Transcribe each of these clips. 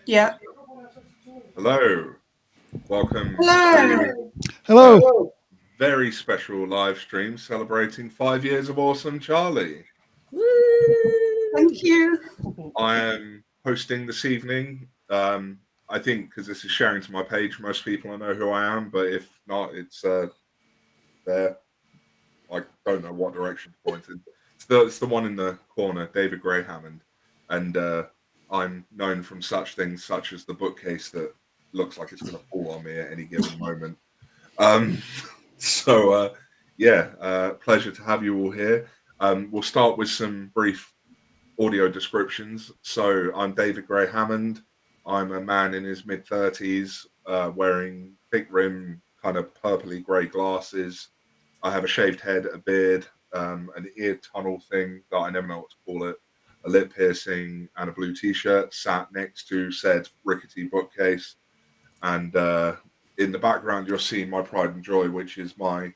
Yeah. Hello. Welcome Hello. to Hello. a very special live stream celebrating 5 years of Ausome Charlie. Thank you. I am hosting this evening. I think because this is sharing to my page, most people will know who I am, but if not, it's there. I don't know what direction to point in. It's the one in the corner, David Gray Hammond. And I'm known from such things such as the bookcase that looks like it's going to fall on me at any given moment. Pleasure to have you all here. We'll start with some brief audio descriptions. So I'm David Gray Hammond. I'm a man in his mid-30s, wearing thick rim, kind of purpley grey glasses. I have a shaved head, a beard, an ear tunnel thing that I never know what to call it, a lip piercing, and a blue t-shirt sat next to said rickety bookcase. And in the background, you'll see my pride and joy, which is my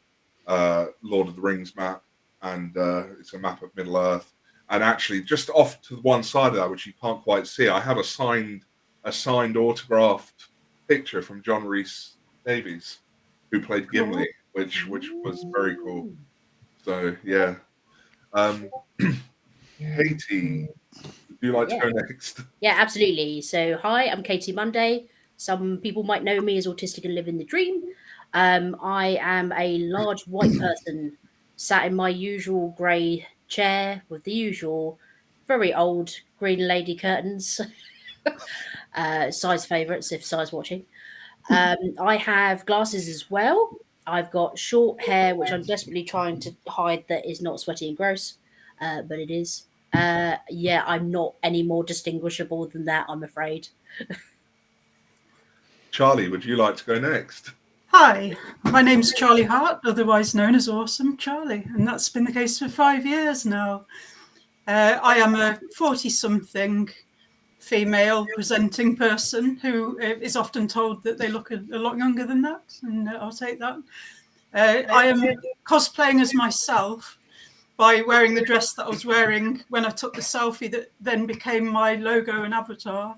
Lord of the Rings map. And it's a map of Middle-earth. And actually, just off to one side of that, which you can't quite see, I have a signed autographed picture from John Rhys Davies, who played Gimli, which was very cool. So yeah, Katie, would you like to go next? Yeah, absolutely. So hi, I'm Katie Monday. Some people might know me as Autistic and Living the Dream. I am a large white person sat in my usual grey chair with the usual very old green lady curtains. Size favourites if Si's watching. I have glasses as well. I've got short hair, which I'm desperately trying to hide that is not sweaty and gross, but it is. I'm not any more distinguishable than that, I'm afraid. Charlie, would you like to go next? Hi, my name's Charlie Hart, otherwise known as Ausome Charlie, and that's been the case for 5 years now. I am a 40-something female presenting person who is often told that they look a lot younger than that, and I'll take that. I am cosplaying as myself by wearing the dress that I was wearing when I took the selfie that then became my logo and avatar,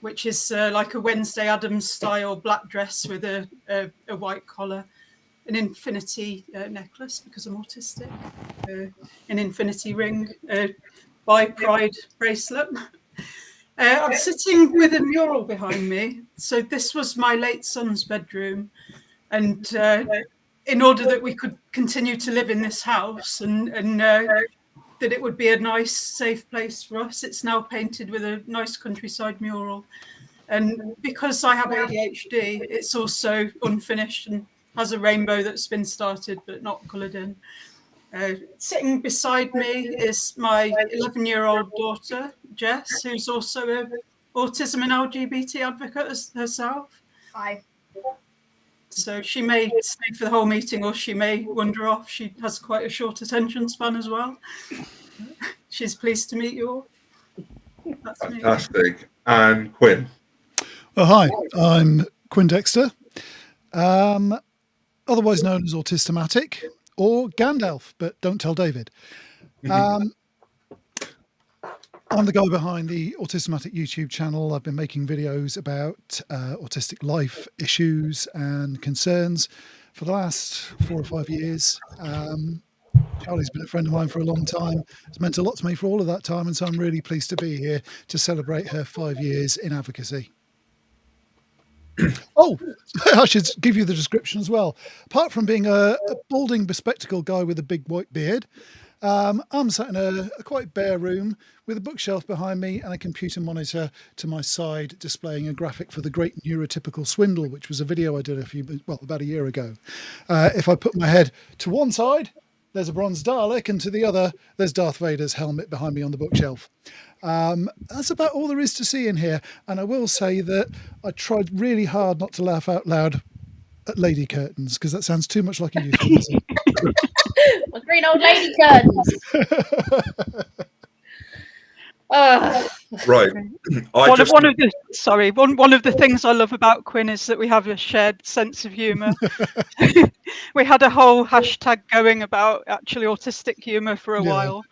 which is like a Wednesday Addams style black dress with a white collar, an infinity necklace because I'm autistic, an infinity ring, by Pride bracelet. I'm sitting with a mural behind me. So this was my late son's bedroom. And in order that we could continue to live in this house and that it would be a nice, safe place for us, it's now painted with a nice countryside mural. And because I have ADHD, it's also unfinished and has a rainbow that's been started but not coloured in. Sitting beside me is my 11-year-old daughter, Jess, who's also an autism and LGBT advocate herself. Hi. So she may stay for the whole meeting or she may wander off. She has quite a short attention span as well. She's pleased to meet you all. That's fantastic. Me. And Quinn. Oh, hi, I'm Quinn Dexter, otherwise known as Autismatic or Gandalf, but don't tell David. I'm the guy behind the Autismatic YouTube channel. I've been making videos about autistic life issues and concerns for the last 4 or 5 years. Charlie's been a friend of mine for a long time. It's meant a lot to me for all of that time, and so I'm really pleased to be here to celebrate her 5 years in advocacy. Oh, I should give you the description as well. Apart from being a balding, bespectacled guy with a big white beard, I'm sat in a quite bare room with a bookshelf behind me and a computer monitor to my side displaying a graphic for the Great Neurotypical Swindle, which was a video I did about a year ago. If I put my head to one side, there's a bronze Dalek, and to the other, there's Darth Vader's helmet behind me on the bookshelf. That's about all there is to see in here. And I will say that I tried really hard not to laugh out loud at lady curtains, because that sounds too much like a euphemism. Green old lady curtains. Right. One of the things I love about Quinn is that we have a shared sense of humour. We had a whole hashtag going about actually autistic humour for a while.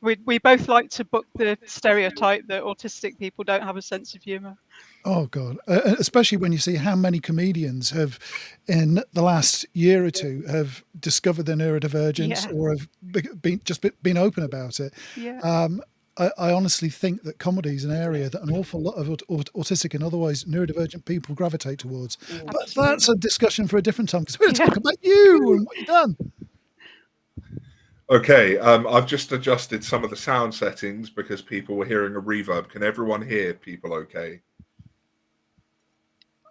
We both like to book the stereotype that autistic people don't have a sense of humour. Oh God! Especially when you see how many comedians have, in the last year or two, have discovered their neurodivergence or have been open about it. Yeah. I honestly think that comedy is an area that an awful lot of autistic and otherwise neurodivergent people gravitate towards. But Absolutely. that's a discussion for a different time, because we're going to Yeah. talk about you and what you've done. Okay, I've just adjusted some of the sound settings because people were hearing a reverb. Can everyone hear people okay?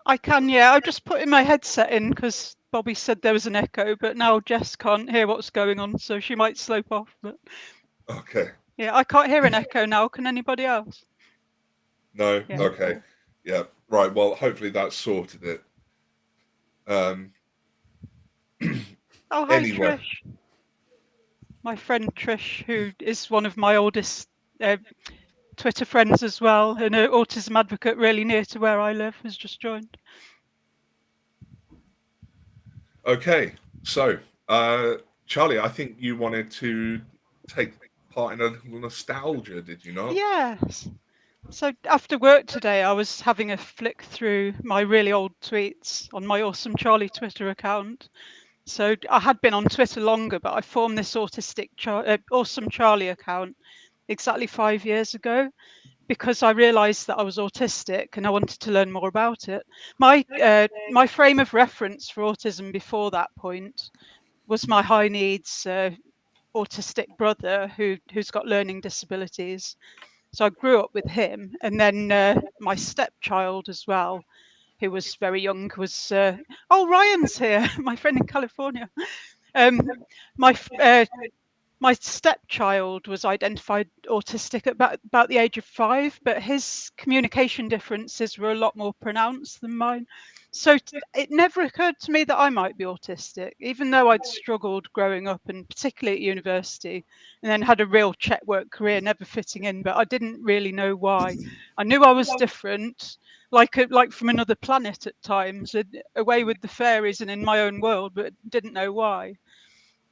I can, yeah. I've just put in my headset in because Bobby said there was an echo, but now Jess can't hear what's going on, so she might slope off. But Okay. yeah, I can't hear an echo now. Can anybody else? No? Yeah. Okay. Yeah. Right. Well, hopefully that sorted it. Oh, hi, Anyway. Trish. My friend Trish, who is one of my oldest Twitter friends as well, and an autism advocate really near to where I live, has just joined. Okay. So, Charlie, I think you wanted to take part in a little nostalgia, did you not? Yes. So after work today, I was having a flick through my really old tweets on my Ausome Charlie Twitter account. So I had been on Twitter longer, but I formed this Ausome Charlie account exactly 5 years ago because I realised that I was autistic and I wanted to learn more about it. My frame of reference for autism before that point was my high needs autistic brother who's got learning disabilities. So I grew up with him, and then my stepchild as well, who was very young, was Ryan's here, my friend in California. Um, my my stepchild was identified autistic at about the age of 5, but his communication differences were a lot more pronounced than mine. So it never occurred to me that I might be autistic, even though I'd struggled growing up, and particularly at university, and then had a real check work career, never fitting in, but I didn't really know why. I knew I was different, like from another planet at times, away with the fairies and in my own world, but didn't know why.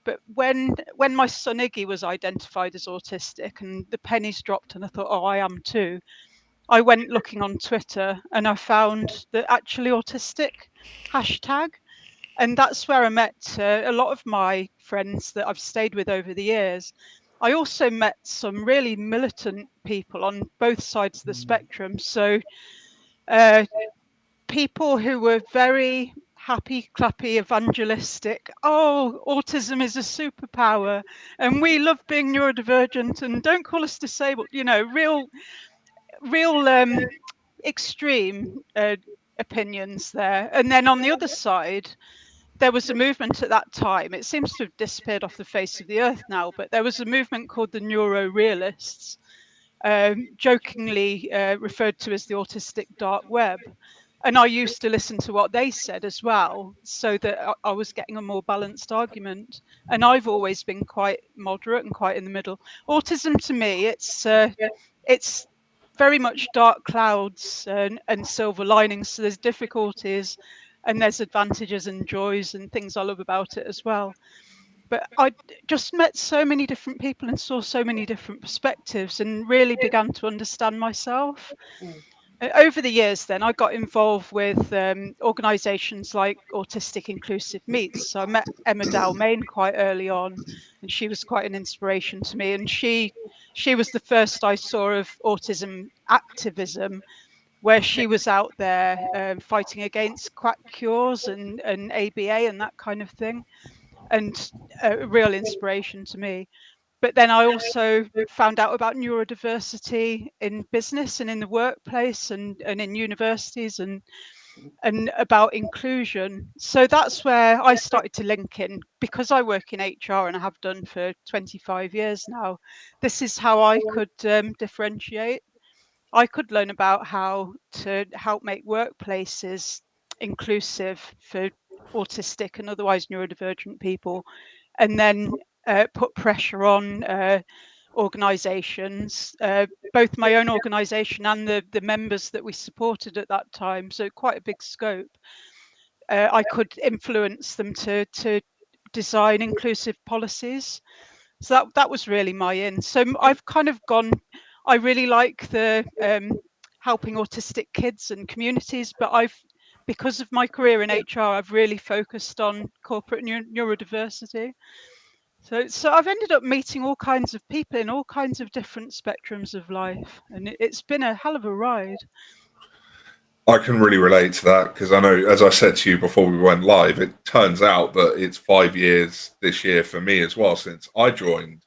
But when my son Iggy was identified as autistic and the pennies dropped and I thought, oh, I am too, I went looking on Twitter and I found the actually autistic hashtag. And that's where I met a lot of my friends that I've stayed with over the years. I also met some really militant people on both sides of the spectrum. So people who were very happy, clappy, evangelistic. Oh, autism is a superpower, and we love being neurodivergent, and don't call us disabled. You know, real extreme opinions there. And then on the other side, there was a movement at that time. It seems to have disappeared off the face of the earth now, but there was a movement called the Neurorealists, jokingly referred to as the autistic dark web. And I used to listen to what they said as well, so that I was getting a more balanced argument. And I've always been quite moderate and quite in the middle. Autism to me, it's very much dark clouds and silver linings. So there's difficulties and there's advantages and joys and things I love about it as well. But I just met so many different people and saw so many different perspectives and really began to understand myself. Over the years, then I got involved with organisations like Autistic Inclusive Meets. So I met Emma Dalmain quite early on, and she was quite an inspiration to me. And she was the first I saw of autism activism, where she was out there fighting against quack cures and ABA and that kind of thing, and a real inspiration to me. But then I also found out about neurodiversity in business and in the workplace and in universities and about inclusion. So that's where I started to link in, because I work in HR and I have done for 25 years now. This is how I could differentiate. I could learn about how to help make workplaces inclusive for autistic and otherwise neurodivergent people, and then put pressure on organisations, both my own organisation and the members that we supported at that time. So quite a big scope. I could influence them to design inclusive policies. So that was really my in. So I've kind of gone. I really like the helping autistic kids and communities, but because of my career in HR, I've really focused on corporate neurodiversity. So I've ended up meeting all kinds of people in all kinds of different spectrums of life, and it's been a hell of a ride. I can really relate to that because I know, as I said to you before we went live, it turns out that it's 5 years this year for me as well since I joined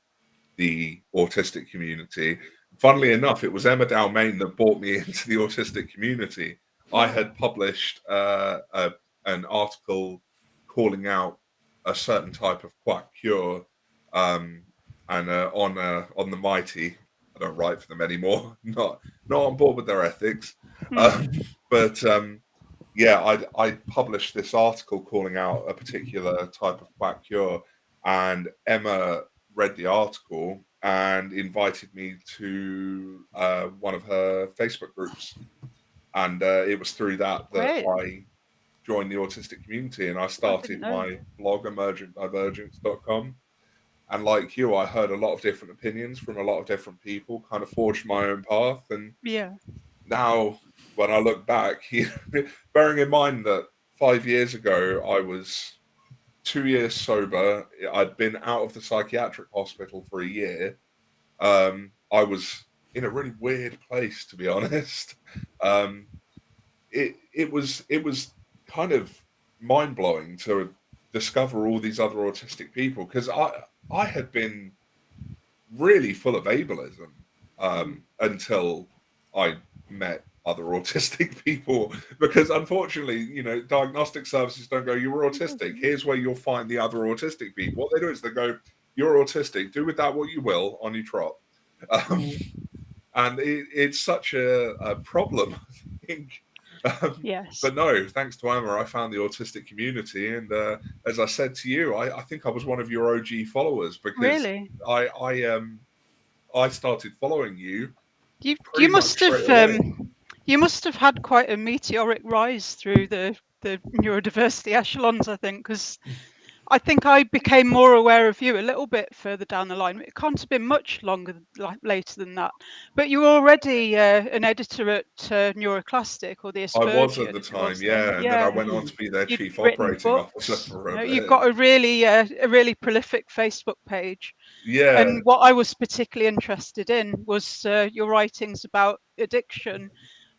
the autistic community. Funnily enough, it was Emma Dalmain that brought me into the autistic community. I had published an article calling out a certain type of quack cure, and on the Mighty. I don't write for them anymore. Not on board with their ethics. But yeah, I published this article calling out a particular type of quack cure, and Emma read the article and invited me to one of her Facebook groups, and it was through that Great. I joined the autistic community, and I started my blog emergentdivergence.com. And like you, I heard a lot of different opinions from a lot of different people, kind of forged my own path, and now when I look back, bearing in mind that 5 years ago I was 2 years sober, I'd been out of the psychiatric hospital for a year. I was in a really weird place, to be honest. It was kind of mind blowing to discover all these other autistic people because I had been really full of ableism until I met other autistic people, because unfortunately, diagnostic services don't go, you're autistic, here's where you'll find the other autistic people. What they do is they go, you're autistic, do with that what you will on your trot. And it's such a problem, I think. Yes. But no, thanks to Emma, I found the autistic community, and as I said to you, I think I was one of your OG followers because really, I started following you. You must have had quite a meteoric rise through the neurodiversity echelons, I think, because I think I became more aware of you a little bit further down the line. It can't have been much longer later than that. But you were already an editor at Neuroclastic or the Aspergian. I was at the time, yeah. And then I went on to be their chief operating officer for a bit. You've got a really prolific Facebook page. Yeah. And what I was particularly interested in was your writings about addiction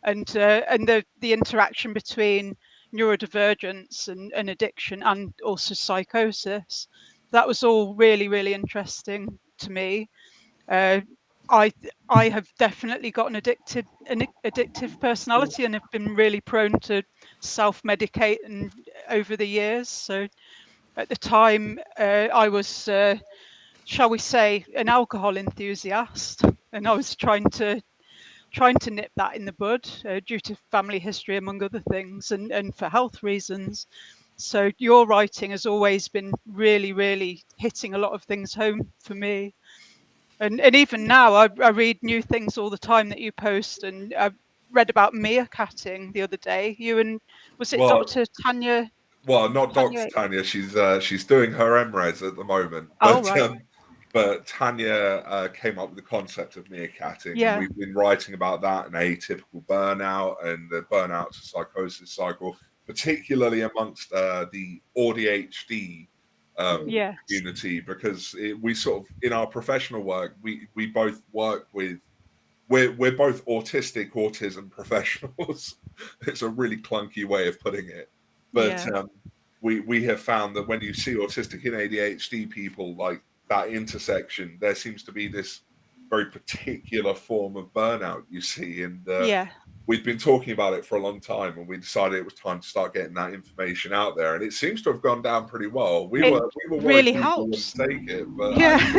and the interaction between neurodivergence and addiction, and also psychosis. That was all really interesting to me. I have definitely got an addictive personality, and have been really prone to self-medicate and over the years. So at the time, I was, shall we say, an alcohol enthusiast, and I was trying to nip that in the bud due to family history, among other things, and for health reasons. So your writing has always been really hitting a lot of things home for me. And even now, I read new things all the time that you post, and I read about meerkatting the other day. You and, was it Dr. Tanya? Well, not Dr. Tanya. She's doing her MRes at the moment. But, but Tanya came up with the concept of meerkatting, and we've been writing about that and atypical burnout and the burnout to psychosis cycle, particularly amongst the ADHD community, because we sort of, in our professional work, we both work with, we're both autism professionals. It's a really clunky way of putting it, but we have found that when you see autistic and ADHD people, like that intersection, there seems to be this very particular form of burnout you see, and we've been talking about it for a long time, and we decided it was time to start getting that information out there, and it seems to have gone down pretty well. We were really helps. Take it, but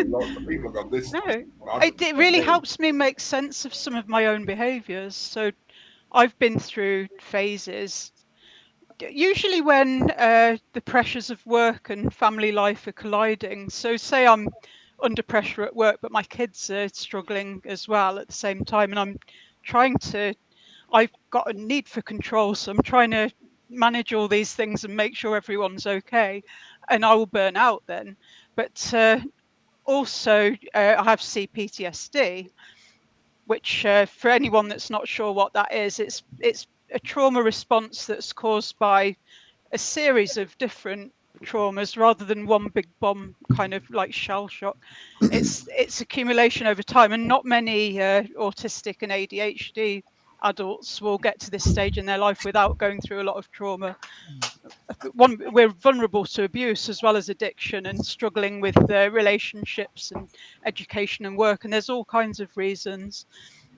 lots of people got this. It really helps me make sense of some of my own behaviours. So I've been through phases, usually when the pressures of work and family life are colliding. So say I'm under pressure at work, but my kids are struggling as well at the same time, and I've got a need for control, so I'm trying to manage all these things and make sure everyone's okay, and I will burn out then. But also I have CPTSD, which for anyone that's not sure what that is, it's a trauma response that's caused by a series of different traumas rather than one big bomb, kind of like shell shock. It's accumulation over time, and not many autistic and ADHD adults will get to this stage in their life without going through a lot of trauma. We're vulnerable to abuse as well as addiction, and struggling with relationships and education and work, and there's all kinds of reasons.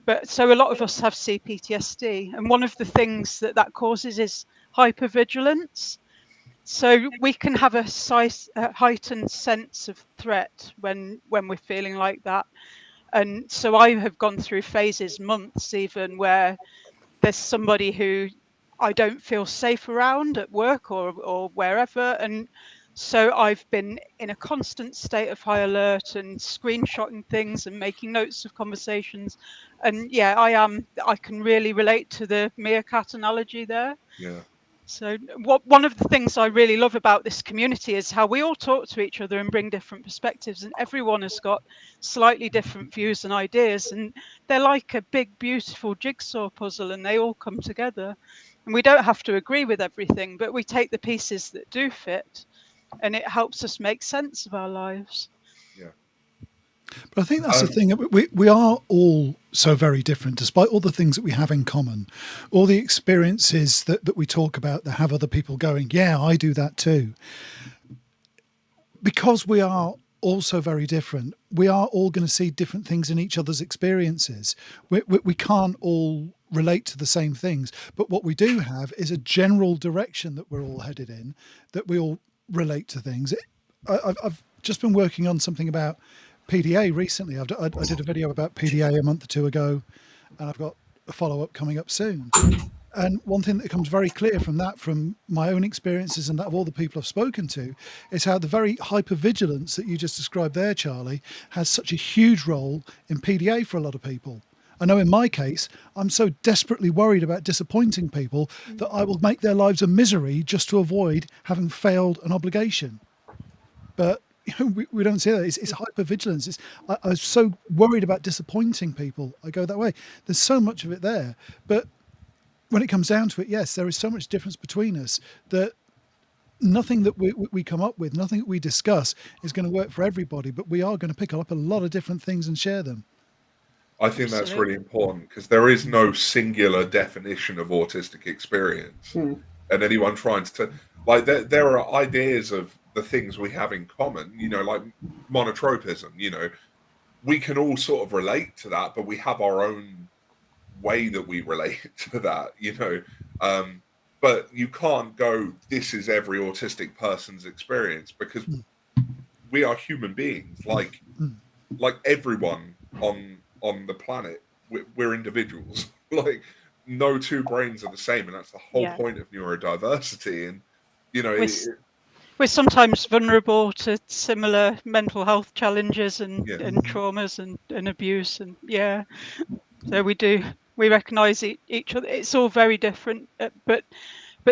But so a lot of us have CPTSD, and one of the things that causes is hypervigilance. So we can have a heightened sense of threat when we're feeling like that. And so I have gone through phases, months even, where there's somebody who I don't feel safe around at work or wherever. And so I've been in a constant state of high alert and screenshotting things and making notes of conversations. And yeah, I can really relate to the meerkat analogy there. Yeah. So one of the things I really love about this community is how we all talk to each other and bring different perspectives, and everyone has got slightly different views and ideas, and they're like a big, beautiful jigsaw puzzle, and they all come together. And we don't have to agree with everything, but we take the pieces that do fit, and it helps us make sense of our lives. Yeah. But I think that's the thing. We are all so very different, despite all the things that we have in common, all the experiences that we talk about that have other people going, yeah, I do that too. Because we are all so very different, we are all going to see different things in each other's experiences. We can't all relate to the same things, but what we do have is a general direction that we're all headed in, that we all relate to things. I've just been working on something about PDA recently. I did a video about PDA a month or two ago, and I've got a follow-up coming up soon. And one thing that becomes very clear from that, from my own experiences and that of all the people I've spoken to, is how the very hypervigilance that you just described there, Charlie, has such a huge role in PDA for a lot of people. I know in my case, I'm so desperately worried about disappointing people that I will make their lives a misery just to avoid having failed an obligation. But we don't see that. It's hypervigilance. I was so worried about disappointing people. I go that way. There's so much of it there. But when it comes down to it, yes, there is so much difference between us that nothing that we come up with, nothing that we discuss is going to work for everybody, but we are going to pick up a lot of different things and share them. I think that's really important, because there is no singular definition of autistic experience. And anyone trying to, like, there are ideas of the things we have in common, like monotropism, we can all sort of relate to that, but we have our own way that we relate to that, but you can't go, this is every autistic person's experience, because we are human beings, like everyone on the planet. We're individuals. Like, no two brains are the same, and that's the whole point of neurodiversity. And we're sometimes vulnerable to similar mental health challenges and traumas and abuse, and so we recognize each other. It's all very different, but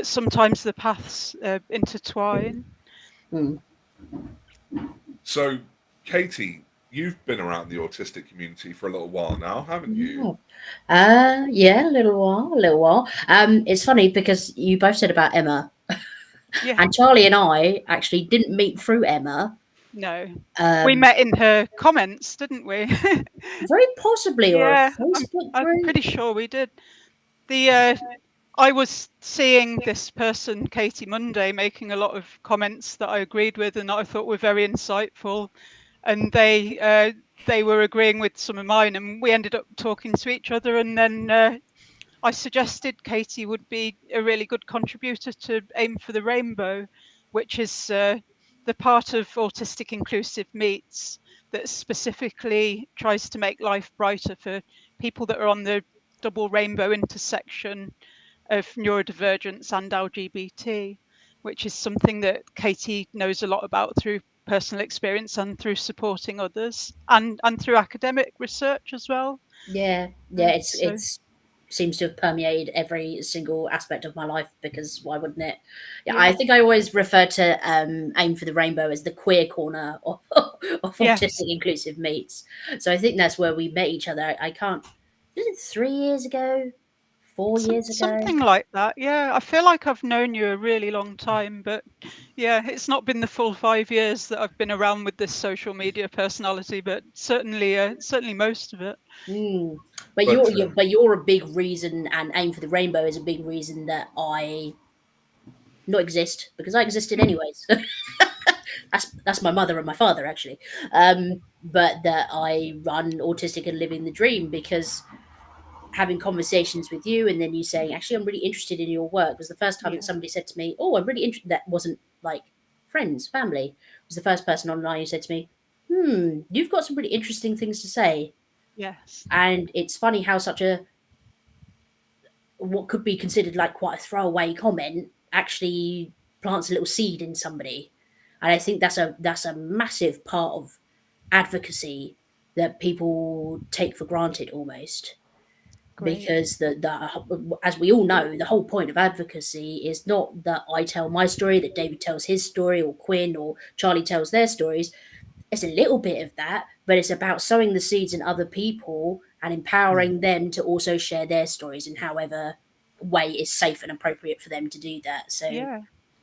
sometimes the paths intertwine. So, Katie, you've been around the autistic community for a little while now, haven't you? Yeah, a little while. It's funny because you both said about Emma. And Charlie and I actually didn't meet through Emma. No. We met in her comments, didn't we? Very possibly, or a Facebook I'm group. pretty sure we did. I was seeing this person, Katie Monday, making a lot of comments that I agreed with and that I thought were very insightful. And they were agreeing with some of mine, and we ended up talking to each other. And then I suggested Katie would be a really good contributor to Aim for the Rainbow, which is the part of Autistic Inclusive Meets that specifically tries to make life brighter for people that are on the double rainbow intersection of neurodivergence and LGBT, which is something that Katie knows a lot about through personal experience and through supporting others, and through academic research as well. It's seems to have permeated every single aspect of my life, because why wouldn't it? Yeah, I think I always refer to Aim for the Rainbow as the queer corner of Yes. Autistic Inclusive Meets. So I think that's where we met each other. I can't, was it 3 years ago? 4 years ago? Something like that, yeah. I feel like I've known you a really long time, but yeah, it's not been the full 5 years that I've been around with this social media personality, but certainly most of it. But But, you're a big reason, and Aim for the Rainbow is a big reason that I not exist, because I existed anyways. That's my mother and my father, actually. But that I run Autistic and Living the Dream, because having conversations with you and then you saying, actually, I'm really interested in your work, was the first time Yeah. that somebody said to me, oh, I'm really interested. That wasn't like friends, family. Was the first person online who said to me, you've got some really interesting things to say. Yes. And it's funny how such a, what could be considered like quite a throwaway comment actually plants a little seed in somebody. And I think that's a massive part of advocacy that people take for granted almost. Great. Because as we all know, the whole point of advocacy is not that I tell my story, that David tells his story, or Quinn or Charlie tells their stories. It's a little bit of that, but it's about sowing the seeds in other people and empowering them to also share their stories in however way is safe and appropriate for them to do that. So Yeah.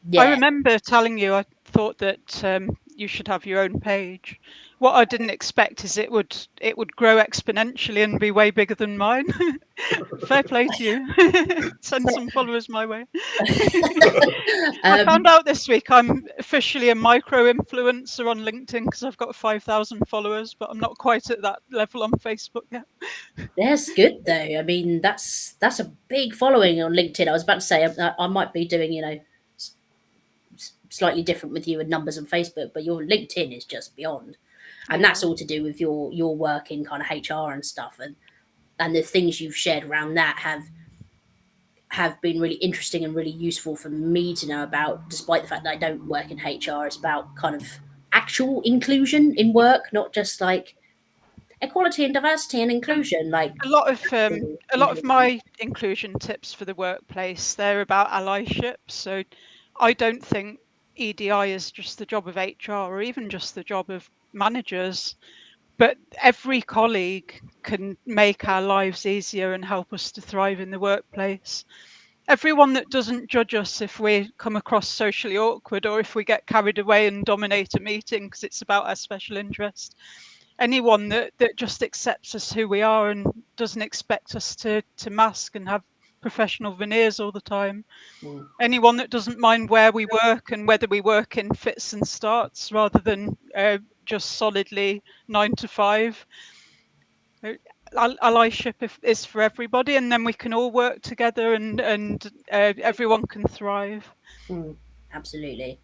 yeah, I remember telling you I thought that you should have your own page. What I didn't expect is it would grow exponentially and be way bigger than mine. Fair play to you. Send some followers my way. I found out this week I'm officially a micro influencer on LinkedIn because I've got 5,000 followers, but I'm not quite at that level on Facebook yet. that's good though. I mean, that's a big following on LinkedIn. I was about to say I might be doing, slightly different with you and numbers on Facebook, but your LinkedIn is just beyond. And that's all to do with your work in kind of HR and stuff, and the things you've shared around that have been really interesting and really useful for me to know about, despite the fact that I don't work in HR. It's about kind of actual inclusion in work, not just like equality and diversity and inclusion. Like a lot of my inclusion tips for the workplace, they're about allyship. So I don't think EDI is just the job of HR or even just the job of managers, but every colleague can make our lives easier and help us to thrive in the workplace. Everyone that doesn't judge us if we come across socially awkward or if we get carried away and dominate a meeting because it's about our special interest. Anyone that just accepts us who we are and doesn't expect us to mask and have professional veneers all the time. Anyone that doesn't mind where we work and whether we work in fits and starts rather than just solidly 9 to 5. Allyship is for everybody, and then we can all work together and everyone can thrive. Absolutely.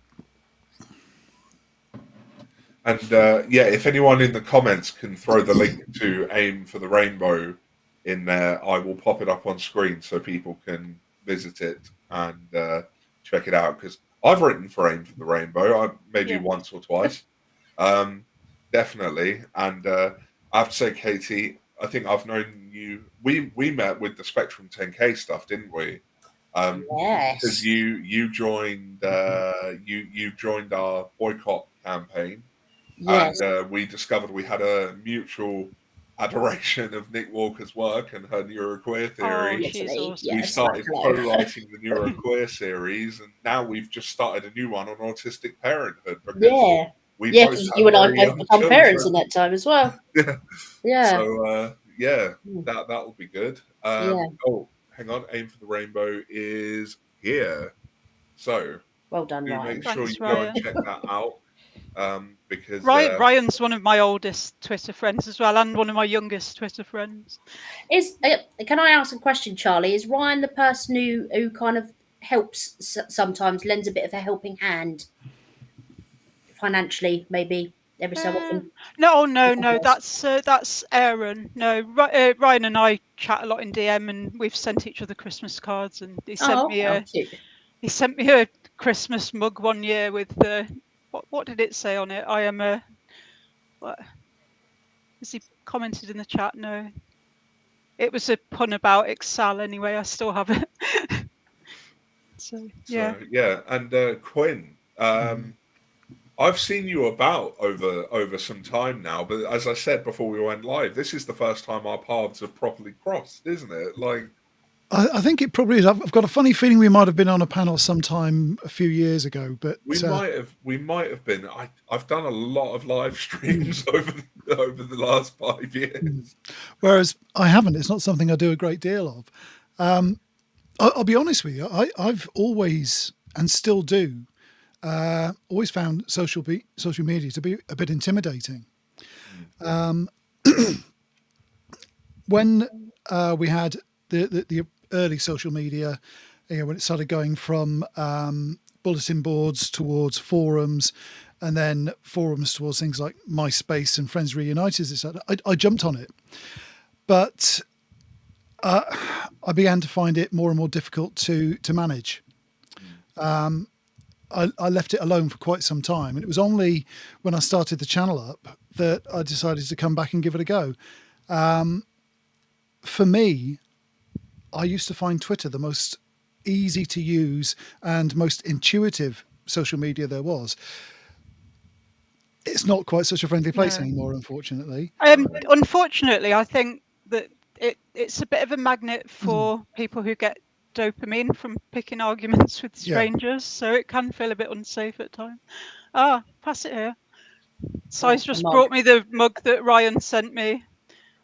And if anyone in the comments can throw the link to Aim for the Rainbow in there, I will pop it up on screen so people can visit it and check it out. Because I've written for Aim for the Rainbow, maybe once or twice, definitely. And I have to say, Katie, I think I've known you. We met with the Spectrum 10K stuff, didn't we? Yes. Because you joined you joined our boycott campaign. Yes. And we discovered we had a mutual adoration of Nick Walker's work and her neuroqueer theory. Oh, she's awesome. We started co-writing the neuroqueer series, and now we've just started a new one on autistic parenthood. Because because you and I both become parents in that time as well. Yeah. So that will be good. Oh, hang on, Aim for the Rainbow is here. So well done, do Ryan. make sure Thanks, you go and check that out. Because Ryan's one of my oldest Twitter friends as well, and one of my youngest Twitter friends. Can I ask a question, Charlie? Is Ryan the person who kind of helps sometimes, lends a bit of a helping hand financially, maybe every so often? No, that's Aaron. No, Ryan and I chat a lot in DM, and we've sent each other Christmas cards, and he sent me a Christmas mug one year with the what did it say on it? I am a what? Has he commented in the chat? No. it was a pun about Excel anyway. I still have it. So yeah. So, yeah, and Quinn, I've seen you about over some time now, but as I said before we went live, this is the first time our paths have properly crossed, isn't it? Like, I think it probably is. I've got a funny feeling we might have been on a panel sometime a few years ago, but we might have been. I've done a lot of live streams over the last 5 years, whereas I haven't. It's not something I do a great deal of. I'll be honest with you. I've always, and still do, always found social media to be a bit intimidating. When we had the early social media, when it started going from bulletin boards towards forums, and then forums towards things like MySpace and Friends Reunited, etc., I jumped on it, but I began to find it more and more difficult to manage. I left it alone for quite some time, and it was only when I started the channel up that I decided to come back and give it a go. For me, I used to find Twitter the most easy to use and most intuitive social media there was. It's not quite such a friendly place anymore, unfortunately. Unfortunately, I think that it's a bit of a magnet for people who get dopamine from picking arguments with strangers, so it can feel a bit unsafe at times. Pass it here. Si's just brought me the mug that Ryan sent me.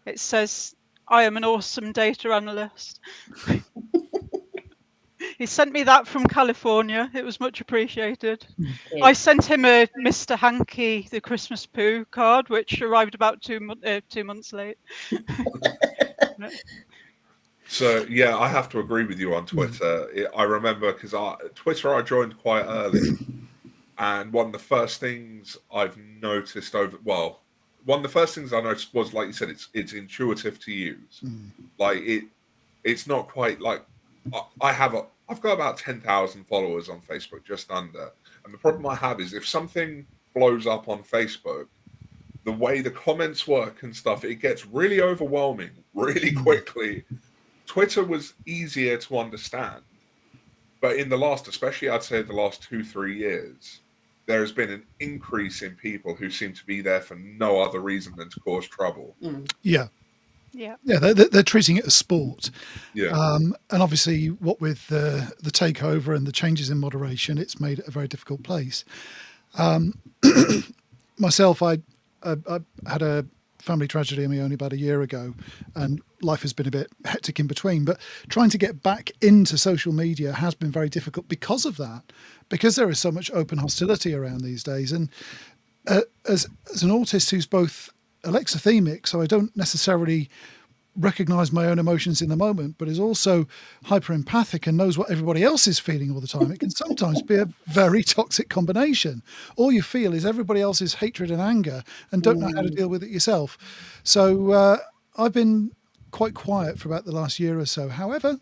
It says, "I am an awesome data analyst." He sent me that from California. It was much appreciated. I sent him a Mr. Hanky the Christmas poo card, which arrived about 2 months late. So yeah, I have to agree with you on Twitter. I remember because Twitter I joined quite early, and one of the first things I've noticed one of the first things I noticed was, like you said, it's intuitive to use. Like it's not quite like I've got about 10,000 followers on Facebook, just under, and the problem I have is if something blows up on Facebook, the way the comments work and stuff, it gets really overwhelming really quickly. Twitter was easier to understand, but in especially I'd say the last 2-3 years, there has been an increase in people who seem to be there for no other reason than to cause trouble. Yeah, they're treating it as sport. And obviously, what with the takeover and the changes in moderation, it's made it a very difficult place. Myself, I had a family tragedy of my own about a year ago, and life has been a bit hectic in between, but trying to get back into social media has been very difficult because of that, because there is so much open hostility around these days. And as an autist who's both alexithemic, so I don't necessarily recognize my own emotions in the moment, but is also hyper empathic and knows what everybody else is feeling all the time, it can sometimes be a very toxic combination. All you feel is everybody else's hatred and anger and don't know how to deal with it yourself. So I've been quite quiet for about the last year or so. However,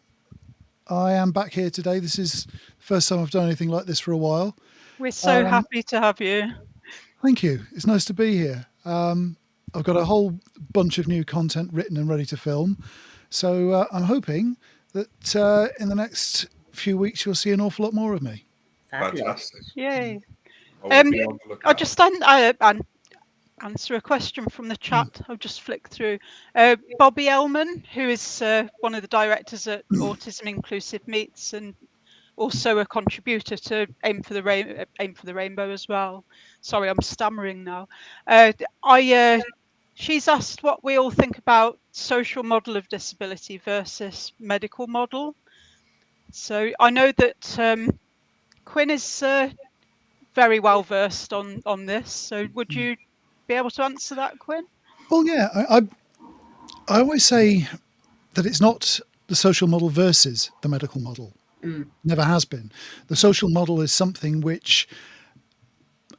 I am back here today. This is the first time I've done anything like this for a while. We're so happy to have you. Thank you. It's nice to be here. I've got a whole bunch of new content written and ready to film. So I'm hoping that in the next few weeks, you'll see an awful lot more of me. fantastic. Yay. I'll just answer a question from the chat. I'll just flick through. Bobby Ellman, who is one of the directors at Autism Inclusive Meets and also a contributor to Aim for the Rainbow as well. Sorry, I'm stammering now. She's asked what we all think about social model of disability versus medical model. So I know that Quinn is very well versed on this. So would you be able to answer that, Quinn? Well, yeah, I always say that it's not the social model versus the medical model. Never has been. The social model is something which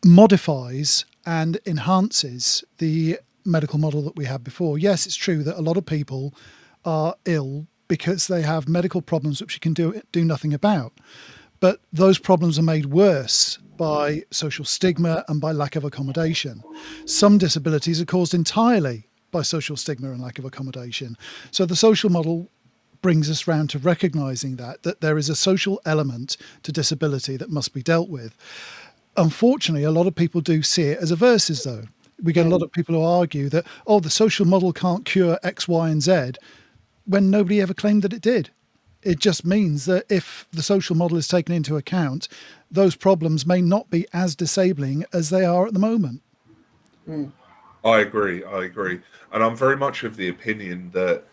modifies and enhances the medical model that we had before. Yes, it's true that a lot of people are ill because they have medical problems which you can do nothing about. But those problems are made worse by social stigma and by lack of accommodation. Some disabilities are caused entirely by social stigma and lack of accommodation. So the social model brings us round to recognising that there is a social element to disability that must be dealt with. Unfortunately, a lot of people do see it as a versus, though. We get a lot of people who argue that, oh, the social model can't cure X, Y, and Z, when nobody ever claimed that it did. It just means that if the social model is taken into account, those problems may not be as disabling as they are at the moment. I agree. And I'm very much of the opinion that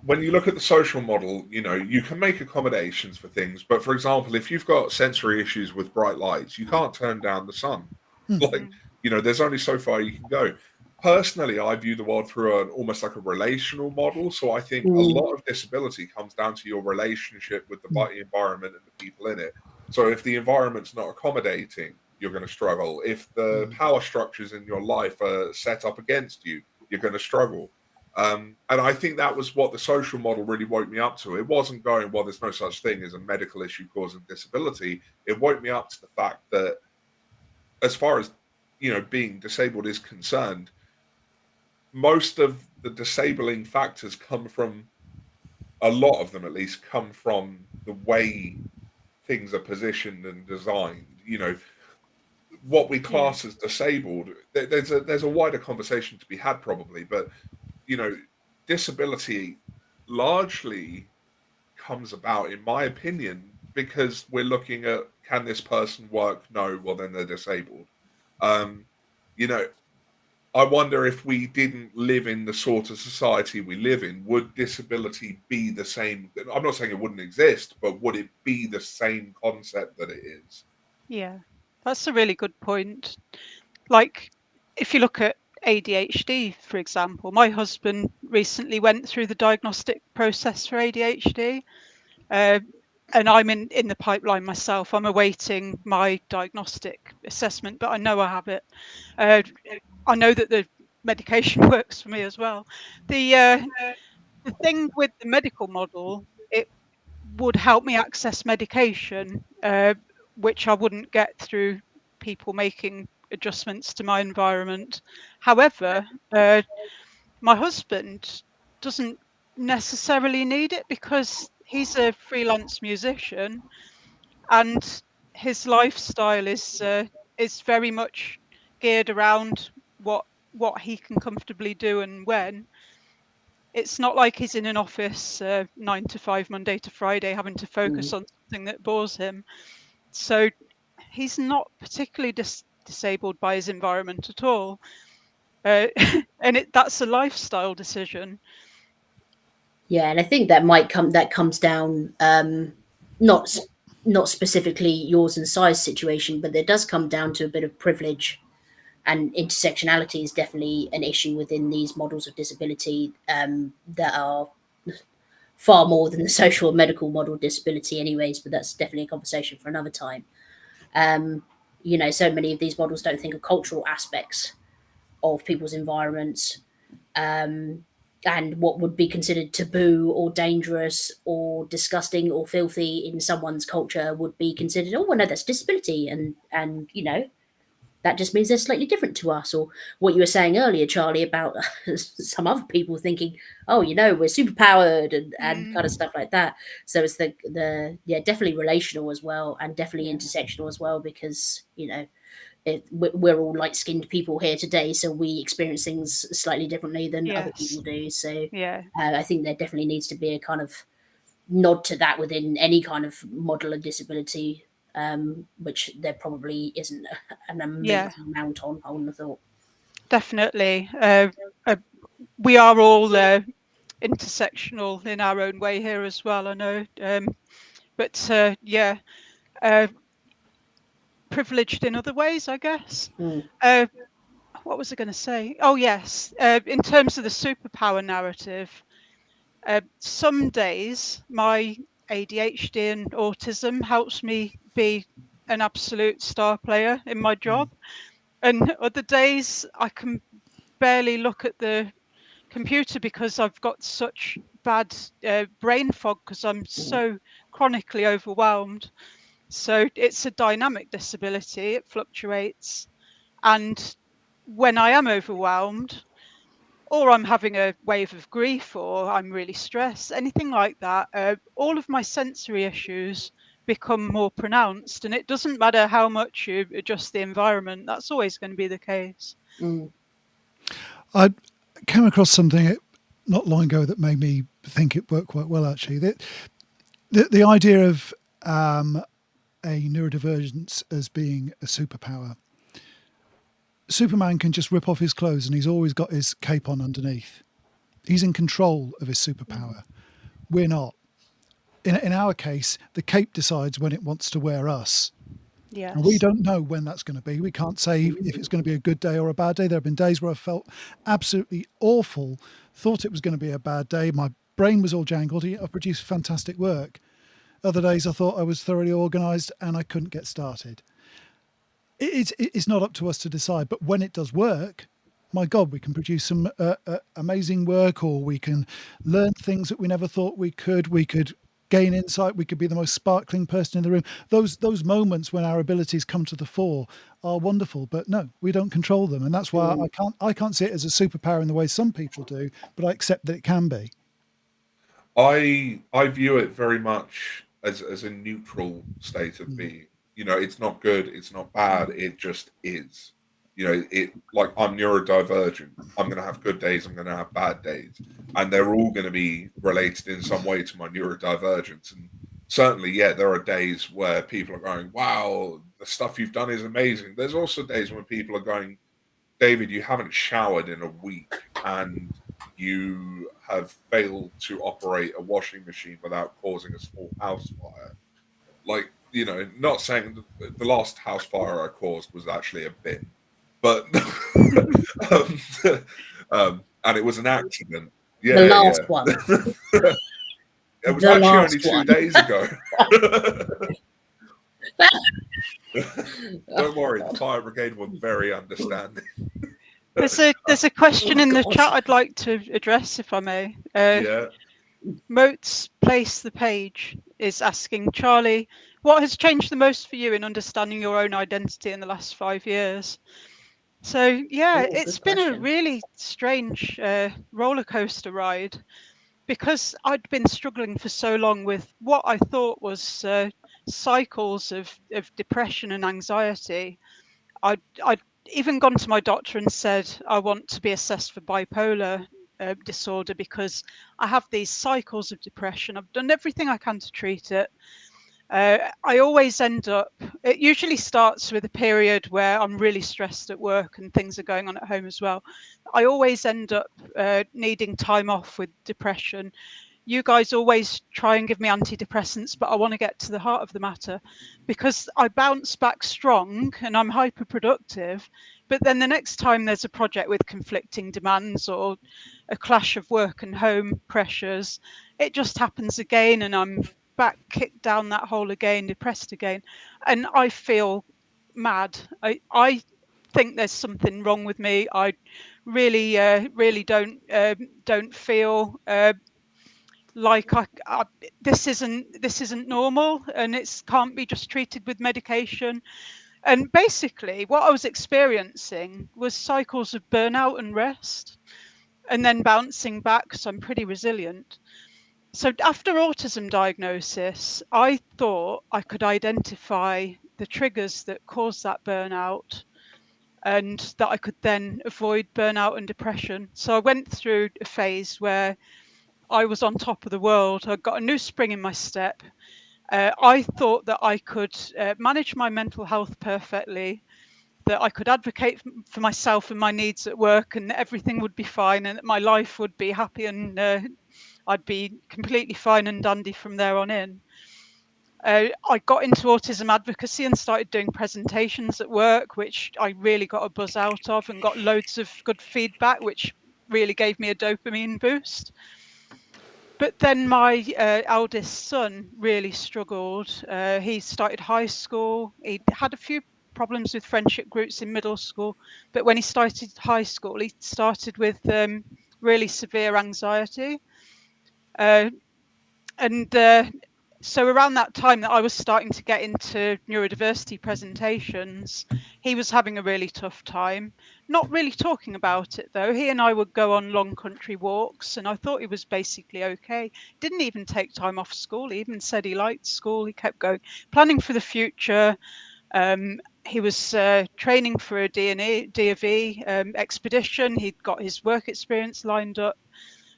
when you look at the social model, you can make accommodations for things. But for example, if you've got sensory issues with bright lights, you can't turn down the sun. Like, there's only so far you can go. Personally, I view the world through almost like a relational model. So I think a lot of disability comes down to your relationship with the environment and the people in it. So if the environment's not accommodating, you're going to struggle. If the power structures in your life are set up against you, you're going to struggle. And I think that was what the social model really woke me up to. It wasn't going, well, there's no such thing as a medical issue causing disability. It woke me up to the fact that as far as, being disabled is concerned, most of the disabling factors a lot of them at least, come from the way things are positioned and designed. What we class as disabled, there's a wider conversation to be had probably, but disability largely comes about, in my opinion, because we're looking at, can this person work? No, well then they're disabled. I wonder if we didn't live in the sort of society we live in, would disability be the same? I'm not saying it wouldn't exist, but would it be the same concept that it is? Yeah, that's a really good point. Like, if you look at ADHD, for example, my husband recently went through the diagnostic process for ADHD, and I'm in the pipeline myself. I'm awaiting my diagnostic assessment, but I know I have it. I know that the medication works for me as well. The thing with the medical model, it would help me access medication, which I wouldn't get through people making adjustments to my environment. However, my husband doesn't necessarily need it because he's a freelance musician and his lifestyle is very much geared around what he can comfortably do and when. It's not like he's in an office 9 to 5 Monday to Friday having to focus on something that bores him. So he's not particularly disabled by his environment at all, and that's a lifestyle decision. Yeah, and I think that comes down not specifically yours and size situation, but there does come down to a bit of privilege, and intersectionality is definitely an issue within these models of disability that are far more than the social and medical model disability anyways, but that's definitely a conversation for another time. So many of these models don't think of cultural aspects of people's environments, and what would be considered taboo or dangerous or disgusting or filthy in someone's culture would be considered, oh, well, no, that's disability, and that just means they're slightly different to us. Or what you were saying earlier, Charlie, about some other people thinking, oh, we're superpowered and kind of stuff like that. So it's definitely relational as well, and definitely intersectional as well, because we're all light-skinned people here today, so we experience things slightly differently than other people do. So I think there definitely needs to be a kind of nod to that within any kind of model of disability, which there probably isn't an amazing amount on, I wouldn't have thought. Definitely. We are all intersectional in our own way here as well, I know. But privileged in other ways, I guess. What was I going to say? Oh, yes. In terms of the superpower narrative, some days my ADHD and autism helps me be an absolute star player in my job. And other days I can barely look at the computer because I've got such bad brain fog because I'm so chronically overwhelmed. So it's a dynamic disability, it fluctuates. And when I am overwhelmed, or I'm having a wave of grief, or I'm really stressed, anything like that, all of my sensory issues become more pronounced. And it doesn't matter how much you adjust the environment, that's always going to be the case. I came across something not long ago that made me think it worked quite well, actually. The idea of a neurodivergence as being a superpower. Superman can just rip off his clothes and he's always got his cape on underneath. He's in control of his superpower. We're not. In our case, the cape decides when it wants to wear us. Yes. And we don't know when that's going to be. We can't say if it's going to be a good day or a bad day. There have been days where I felt absolutely awful, thought it was going to be a bad day. My brain was all jangled. I produced fantastic work. Other days I thought I was thoroughly organised and I couldn't get started. It's not up to us to decide, but when it does work, my God, we can produce some amazing work, or we can learn things that we never thought we could. We could gain insight. We could be the most sparkling person in the room. Those moments when our abilities come to the fore are wonderful, but no, we don't control them, and that's why I can't see it as a superpower in the way some people do, but I accept that it can be. I view it very much as a neutral state of being. It's not good, it's not bad, it just is. Like, I'm neurodivergent. I'm going to have good days, I'm going to have bad days, and they're all going to be related in some way to my neurodivergence. And certainly, yeah, there are days where people are going, wow, the stuff you've done is amazing. There's also days when people are going, David, you haven't showered in a week and you have failed to operate a washing machine without causing a small house fire. Like, not saying the last house fire I caused was actually a bin, but and it was an accident. Yeah, the last one. It was actually only 2 days ago. Don't worry, the fire brigade were very understanding. There's a question in the chat I'd like to address, if I may. Yeah. Moats Place the Page is asking, Charlie, what has changed the most for you in understanding your own identity in the last 5 years? So, yeah, it's been a really strange roller coaster ride, because I'd been struggling for so long with what I thought was cycles of depression and anxiety. I'd even gone to my doctor and said, I want to be assessed for bipolar disorder, because I have these cycles of depression. I've done everything I can to treat it. I always end up, it usually starts with a period where I'm really stressed at work and things are going on at home as well. I always end up needing time off with depression. You guys always try and give me antidepressants, but I want to get to the heart of the matter, because I bounce back strong and I'm hyper productive. But then the next time there's a project with conflicting demands or a clash of work and home pressures, it just happens again, and I'm back, kicked down that hole again, depressed again, and I feel mad. I think there's something wrong with me. I really don't feel like this isn't normal, and it can't be just treated with medication. And basically what I was experiencing was cycles of burnout and rest, and then bouncing back, so I'm pretty resilient. So after autism diagnosis, I thought I could identify the triggers that cause that burnout, and that I could then avoid burnout and depression. So I went through a phase where I was on top of the world. I got a new spring in my step. I thought that I could manage my mental health perfectly, that I could advocate for myself and my needs at work, and everything would be fine, and that my life would be happy, and I'd be completely fine and dandy from there on in. I got into autism advocacy and started doing presentations at work, which I really got a buzz out of, and got loads of good feedback, which really gave me a dopamine boost. But then my eldest son really struggled. He started high school. He had a few problems with friendship groups in middle school, but when he started high school, he started with really severe anxiety. so around that time that I was starting to get into neurodiversity presentations, he was having a really tough time. Not really talking about it though. He and I would go on long country walks, and I thought he was basically okay. Didn't even take time off school. He even said he liked school. He kept going, planning for the future. He was training for a D&E expedition. He'd got his work experience lined up,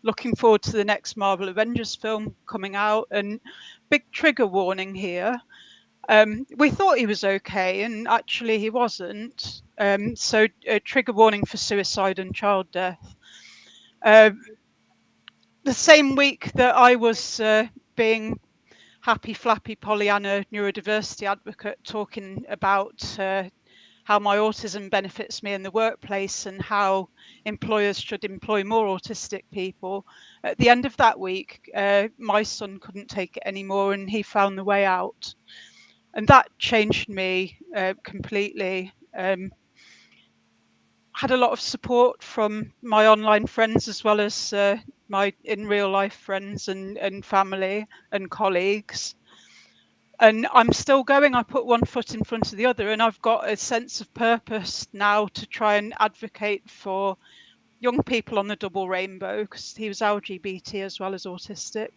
looking forward to the next Marvel Avengers film coming out. And big trigger warning here. We thought he was okay, and actually he wasn't. So a trigger warning for suicide and child death. The same week that I was being happy flappy Pollyanna neurodiversity advocate, talking about how my autism benefits me in the workplace and how employers should employ more autistic people. At the end of that week, my son couldn't take it anymore, and he found the way out. And that changed me completely. Had a lot of support from my online friends as well as my in real life friends and family and colleagues. And I'm still going. I put one foot in front of the other, and I've got a sense of purpose now to try and advocate for young people on the double rainbow, because he was LGBT as well as autistic.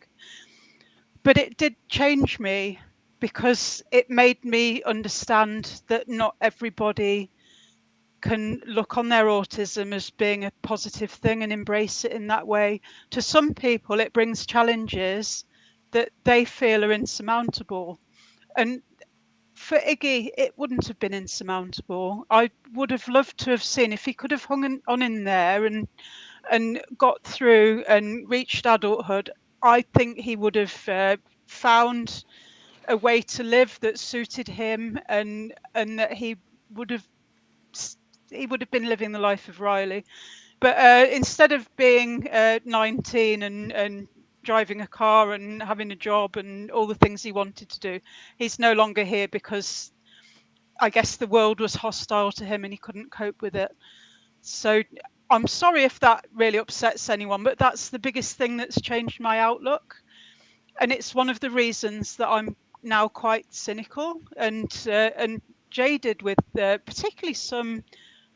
But it did change me, because it made me understand that not everybody can look on their autism as being a positive thing and embrace it in that way. To some people, it brings challenges that they feel are insurmountable. And for Iggy, it wouldn't have been insurmountable. I would have loved to have seen if he could have hung on in there and got through and reached adulthood. I think he would have found a way to live that suited him, and that he would have been living the life of Riley. But instead of being 19 and driving a car and having a job and all the things he wanted to do, he's no longer here because I guess the world was hostile to him and he couldn't cope with it. So I'm sorry if that really upsets anyone, but that's the biggest thing that's changed my outlook. And it's one of the reasons that I'm now quite cynical and jaded with particularly some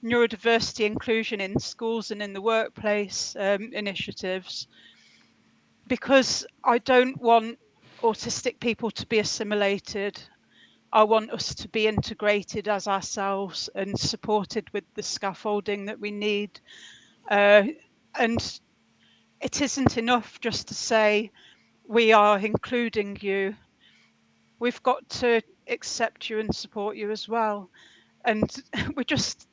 neurodiversity inclusion in schools and in the workplace initiatives, because I don't want autistic people to be assimilated. I want us to be integrated as ourselves and supported with the scaffolding that we need. And it isn't enough just to say we are including you. We've got to accept you and support you as well. And we're just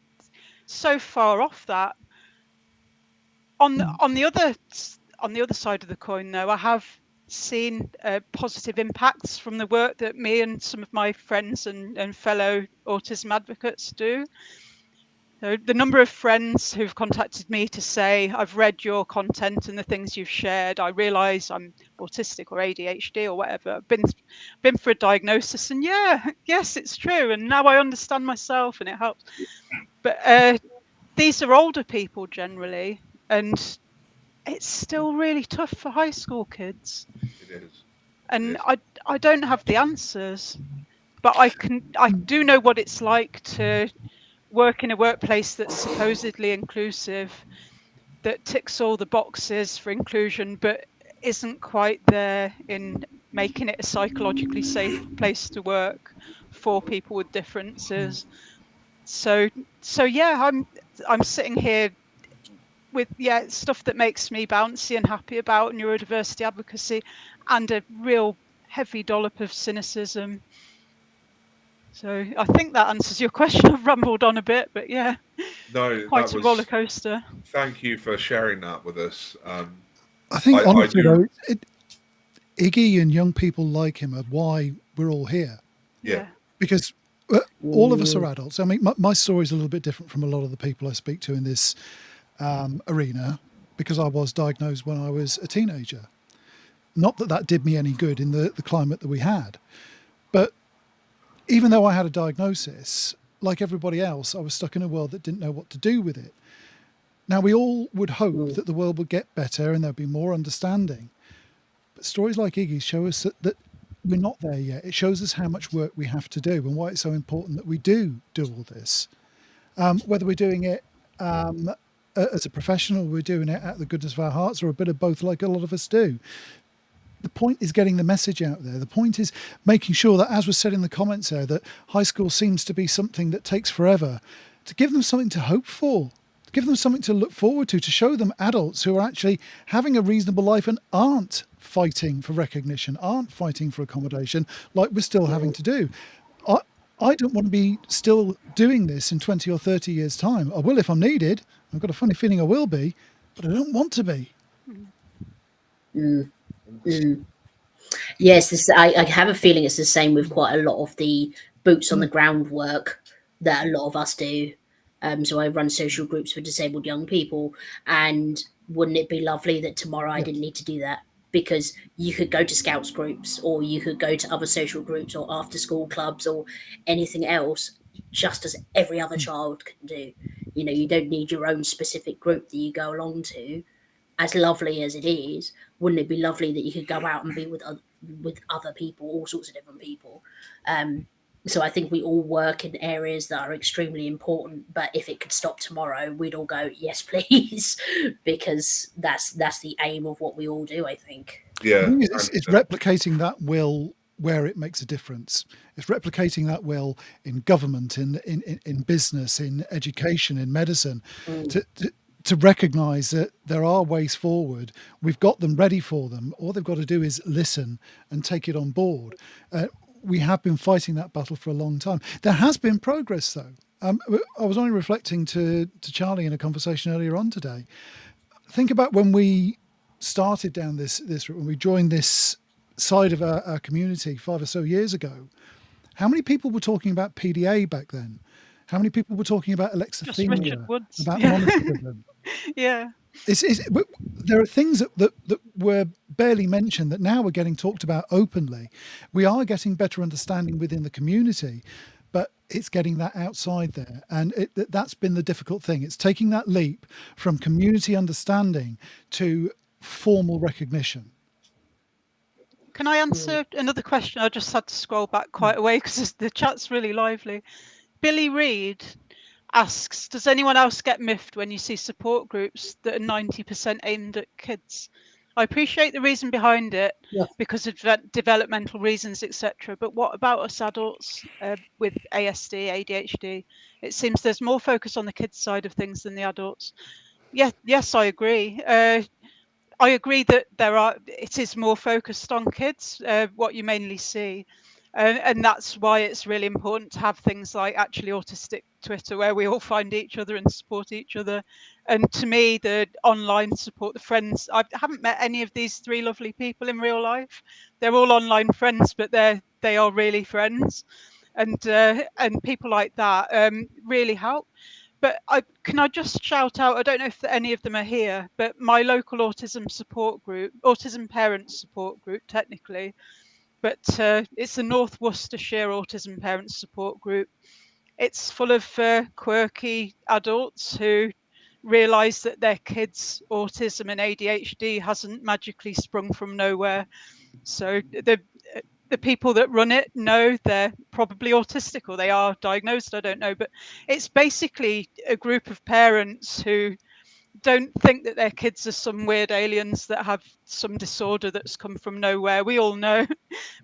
so far off that. On the other side of the coin, though, I have seen positive impacts from the work that me and some of my friends and fellow autism advocates do. So the number of friends who've contacted me to say, I've read your content and the things you've shared, I realise I'm autistic or ADHD or whatever. I've been for a diagnosis, and yes, it's true. And now I understand myself and it helps. But these are older people generally, and it's still really tough for high school kids. It is. And I don't have the answers, but I do know what it's like to work in a workplace that's supposedly inclusive, that ticks all the boxes for inclusion, but isn't quite there in making it a psychologically safe place to work for people with differences. So yeah, I'm sitting here with stuff that makes me bouncy and happy about neurodiversity advocacy, and a real heavy dollop of cynicism. So I think that answers your question. I've rambled on a bit, but yeah, no, quite a roller coaster. Thank you for sharing that with us. I think honestly, though, Iggy and young people like him are why we're all here. Yeah. Because all of us are adults. I mean, my story is a little bit different from a lot of the people I speak to in this arena, because I was diagnosed when I was a teenager. Not that that did me any good in the climate that we had, but even though I had a diagnosis, like everybody else, I was stuck in a world that didn't know what to do with it. Now, we all would hope that the world would get better and there'd be more understanding. But stories like Iggy's show us that we're not there yet. It shows us how much work we have to do and why it's so important that we do all this. Whether we're doing it as a professional, we're doing it out of the goodness of our hearts, or a bit of both, like a lot of us do. The point is getting the message out there. The point is making sure that, as was said in the comments there, that high school seems to be something that takes forever, to give them something to hope for, to give them something to look forward to show them adults who are actually having a reasonable life and aren't fighting for recognition, aren't fighting for accommodation like we're still having to do. I don't want to be still doing this in 20 or 30 years' time. I will if I'm needed. I've got a funny feeling I will be, but I don't want to be. Yes, I have a feeling it's the same with quite a lot of the boots on the ground work that a lot of us do. So I run social groups for disabled young people, and wouldn't it be lovely that tomorrow I didn't need to do that? Because you could go to Scouts groups, or you could go to other social groups, or after school clubs, or anything else, just as every other child can do. You know, you don't need your own specific group that you go along to. As lovely as it is, wouldn't it be lovely that you could go out and be with other people, all sorts of different people? So I think we all work in areas that are extremely important. But if it could stop tomorrow, we'd all go, yes, please, because that's the aim of what we all do, I think. Yeah, it's replicating that will where it makes a difference. It's replicating that will in government, in business, in education, in medicine, to recognise that there are ways forward. We've got them ready for them. All they've got to do is listen and take it on board. We have been fighting that battle for a long time. There has been progress, though. I was only reflecting to Charlie in a conversation earlier on today. Think about when we started down this route, when we joined this side of our community 5 or so years ago. How many people were talking about PDA back then? How many people were talking about alexithymia, about monotheism? Yeah. There are things that were barely mentioned that now are getting talked about openly. We are getting better understanding within the community, but it's getting that outside there. And that's been the difficult thing. It's taking that leap from community understanding to formal recognition. Can I answer another question? I just had to scroll back quite a way because the chat's really lively. Billy Reed asks, does anyone else get miffed when you see support groups that are 90% aimed at kids? I appreciate the reason behind it because of developmental reasons, etc. But what about us adults with ASD, ADHD? It seems there's more focus on the kids' side of things than the adults. Yes, I agree. I agree that it is more focused on kids, what you mainly see. And that's why it's really important to have things like Actually Autistic Twitter, where we all find each other and support each other. And to me, the online support, the friends, I haven't met any of these 3 lovely people in real life. They're all online friends, but they are really friends. And people like that really help. But can I just shout out, I don't know if any of them are here, but my local autism support group, autism parents support group technically, but it's the North Worcestershire Autism Parents Support Group. It's full of quirky adults who realise that their kids' autism and ADHD hasn't magically sprung from nowhere. So the people that run it know they're probably autistic, or they are diagnosed, I don't know. But it's basically a group of parents who don't think that their kids are some weird aliens that have some disorder that's come from nowhere. We all know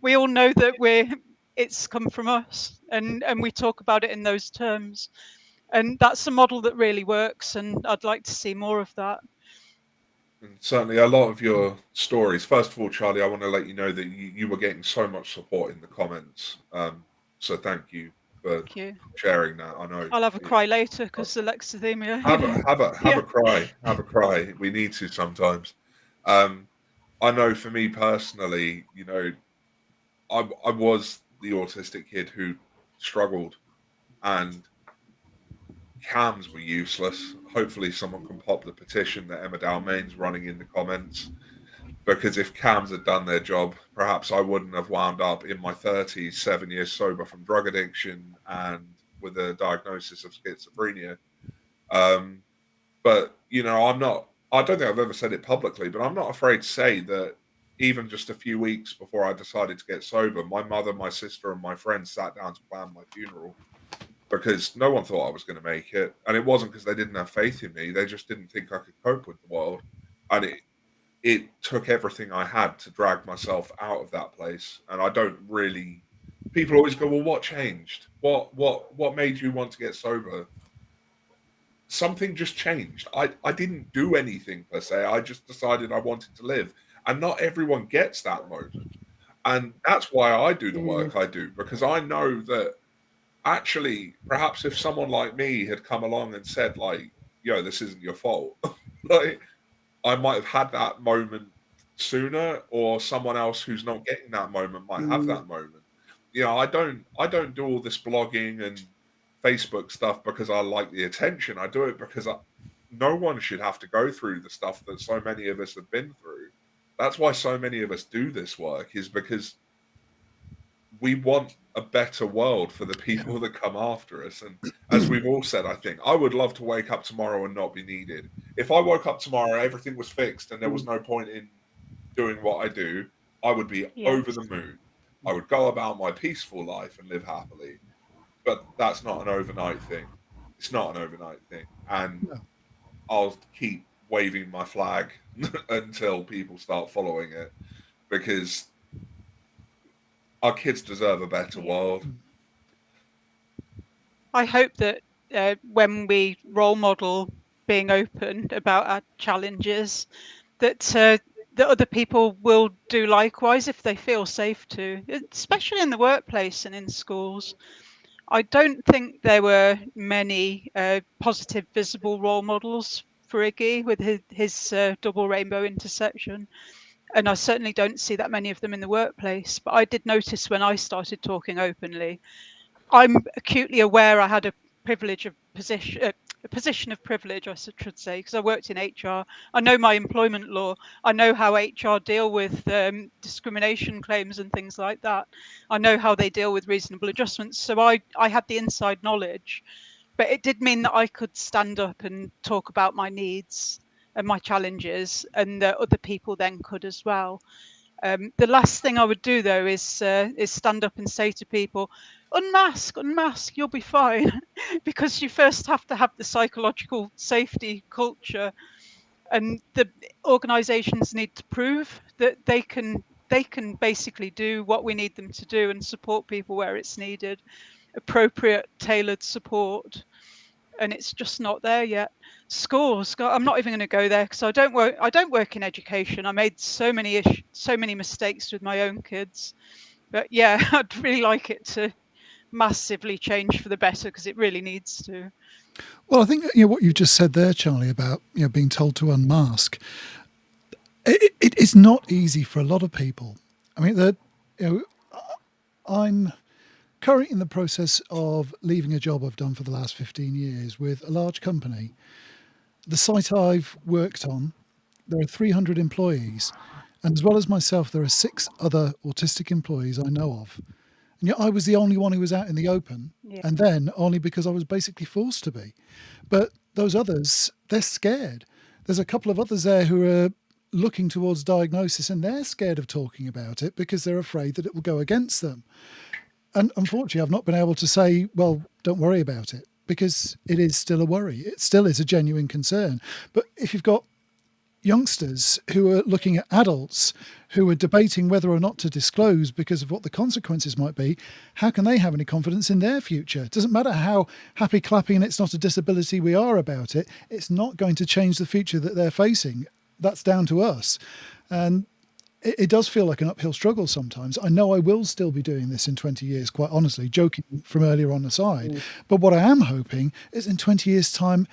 that it's come from us, and we talk about it in those terms. And that's a model that really works, and I'd like to see more of that. And certainly a lot of your stories. First of all, Charlie, I want to let you know that you were getting so much support in the comments. So thank you for sharing that. I know I'll have a cry later because alexithymia. Have a cry. We need to sometimes. I know for me personally, you know, I was the autistic kid who struggled, and cams were useless. Hopefully someone can pop the petition that Emma Dalmain's running in the comments, because if cams had done their job, perhaps I wouldn't have wound up in my 30s, 7 years sober from drug addiction and with a diagnosis of schizophrenia. But, you know, I don't think I've ever said it publicly, but I'm not afraid to say that even just a few weeks before I decided to get sober, my mother, my sister, and my friends sat down to plan my funeral because no one thought I was going to make it. And it wasn't because they didn't have faith in me. They just didn't think I could cope with the world. And it took everything I had to drag myself out of that place. And I don't really, people always go, well, what changed? What made you want to get sober? Something just changed. I didn't do anything per se. I just decided I wanted to live. And not everyone gets that moment. And that's why I do the work I do, because I know that actually, perhaps if someone like me had come along and said, like, yo, this isn't your fault, like, I might have had that moment sooner, or someone else who's not getting that moment might have that moment. You know, I don't do all this blogging and Facebook stuff because I like the attention. I do it because no one should have to go through the stuff that so many of us have been through. That's why so many of us do this work, is because we want a better world for the people that come after us. And as we've all said, I think I would love to wake up tomorrow and not be needed. If I woke up tomorrow, everything was fixed and there was no point in doing what I do, I would be over the moon. I would go about my peaceful life and live happily. But that's not an overnight thing. It's not an overnight thing. And I'll keep waving my flag until people start following it, because our kids deserve a better world. I hope that when we role model being open about our challenges, that other people will do likewise if they feel safe to, especially in the workplace and in schools. I don't think there were many positive, visible role models for Iggy with his double rainbow intersection. And I certainly don't see that many of them in the workplace. But I did notice when I started talking openly, I'm acutely aware I had a position of privilege, I should say, because I worked in HR. I know my employment law. I know how HR deal with discrimination claims and things like that. I know how they deal with reasonable adjustments. So I had the inside knowledge, but it did mean that I could stand up and talk about my needs and my challenges, and that other people then could as well. The last thing I would do, though, is stand up and say to people, unmask, you'll be fine. Because you first have to have the psychological safety culture, and the organisations need to prove that they can basically do what we need them to do and support people where it's needed, appropriate, tailored support. And it's just not there yet. Schools, I'm not even going to go there because I don't work in education. I made so many mistakes with my own kids. But yeah, I'd really like it to massively change for the better, because it really needs to. Well, I think what you just said there, Charlie, about being told to unmask, it is not easy for a lot of people. I mean, I'm currently in the process of leaving a job I've done for the last 15 years with a large company. The site I've worked on, there are 300 employees, and as well as myself, there are 6 other autistic employees I know of. And yet I was the only one who was out in the open, and then only because I was basically forced to be. But those others, they're scared. There's a couple of others there who are looking towards diagnosis, and they're scared of talking about it because they're afraid that it will go against them. And unfortunately, I've not been able to say, well, don't worry about it, because it is still a worry. It still is a genuine concern. But if you've got youngsters who are looking at adults who are debating whether or not to disclose because of what the consequences might be, how can they have any confidence in their future? It doesn't matter how happy clapping and it's not a disability we are about it. It's not going to change the future that they're facing. That's down to us. And it does feel like an uphill struggle sometimes. I know I will still be doing this in 20 years, quite honestly, joking from earlier on aside. But what I am hoping is in 20 years' time,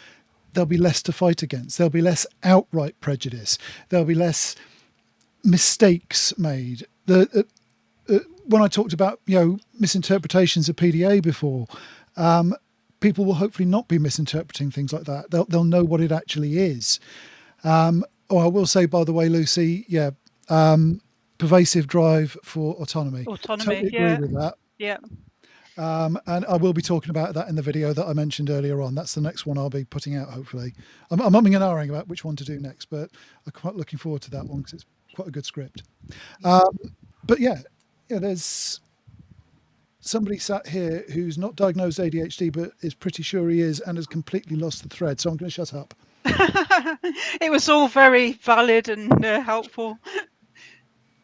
there'll be less to fight against. There'll be less outright prejudice. There'll be less mistakes made. When I talked about misinterpretations of PDA before, people will hopefully not be misinterpreting things like that. They'll know what it actually is. I will say, by the way, Lucy, pervasive drive for autonomy. Totally agree with that. Yeah. And I will be talking about that in the video that I mentioned earlier on. That's the next one I'll be putting out, hopefully. I'm umming and ahhing about which one to do next, but I'm quite looking forward to that one because it's quite a good script. But yeah, there's somebody sat here who's not diagnosed ADHD, but is pretty sure he is, and has completely lost the thread. So I'm going to shut up. It was all very valid and helpful.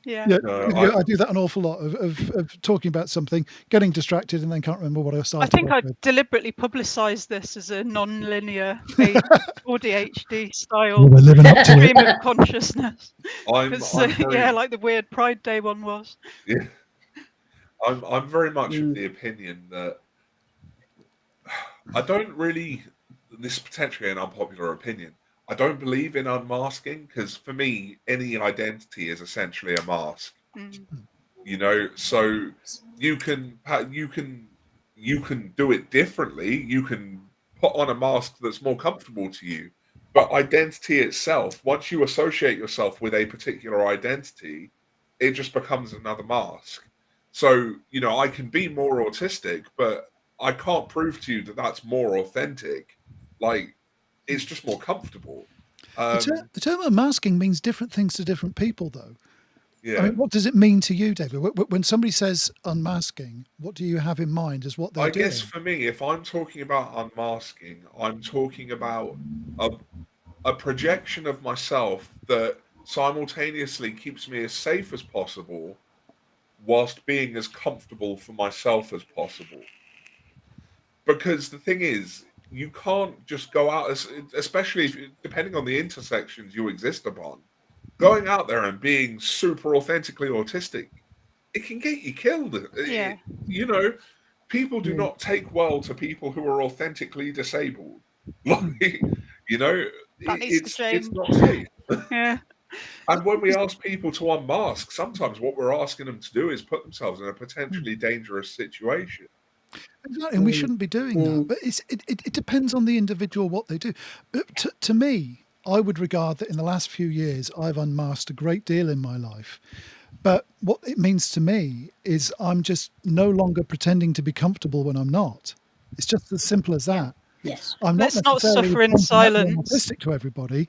Yeah. No, I do that an awful lot of talking about something, getting distracted, and then can't remember what I started. I think I with. deliberately publicised this as a non-linear ADHD style We're living up to it. stream of consciousness. I'm very, Yeah, like the weird Pride Day one was. yeah, I'm very much of the opinion that I don't really. This is potentially an unpopular opinion. I don't believe in unmasking because for me, any identity is essentially a mask. You know, so you can do it differently. You can put on a mask that's more comfortable to you. But identity itself, once you associate yourself with a particular identity, it just becomes another mask. So, you know, I can be more autistic, but I can't prove to you that that's more authentic. Like, it's just more comfortable. The term unmasking means different things to different people, though. Yeah. I mean, what does it mean to you, David? When somebody says unmasking, what do you have in mind as what they're doing? I guess for me, if I'm talking about unmasking, I'm talking about a projection of myself that simultaneously keeps me as safe as possible whilst being as comfortable for myself as possible. Because the thing is, you can't just go out, especially depending on the intersections you exist upon, going out there and being super authentically autistic, it can get you killed. Yeah. You know, people do not take well to people who are authentically disabled. Like, you know, it's not safe. Yeah. And when we ask people to unmask, sometimes what we're asking them to do is put themselves in a potentially dangerous situation. Exactly, and we shouldn't be doing that. But it depends on the individual what they do. But to me, I would regard that in the last few years, I've unmasked a great deal in my life. But what it means to me is I'm just no longer pretending to be comfortable when I'm not. It's just as simple as that. Yes. I'm Let's not not suffer in silence. autistic to everybody,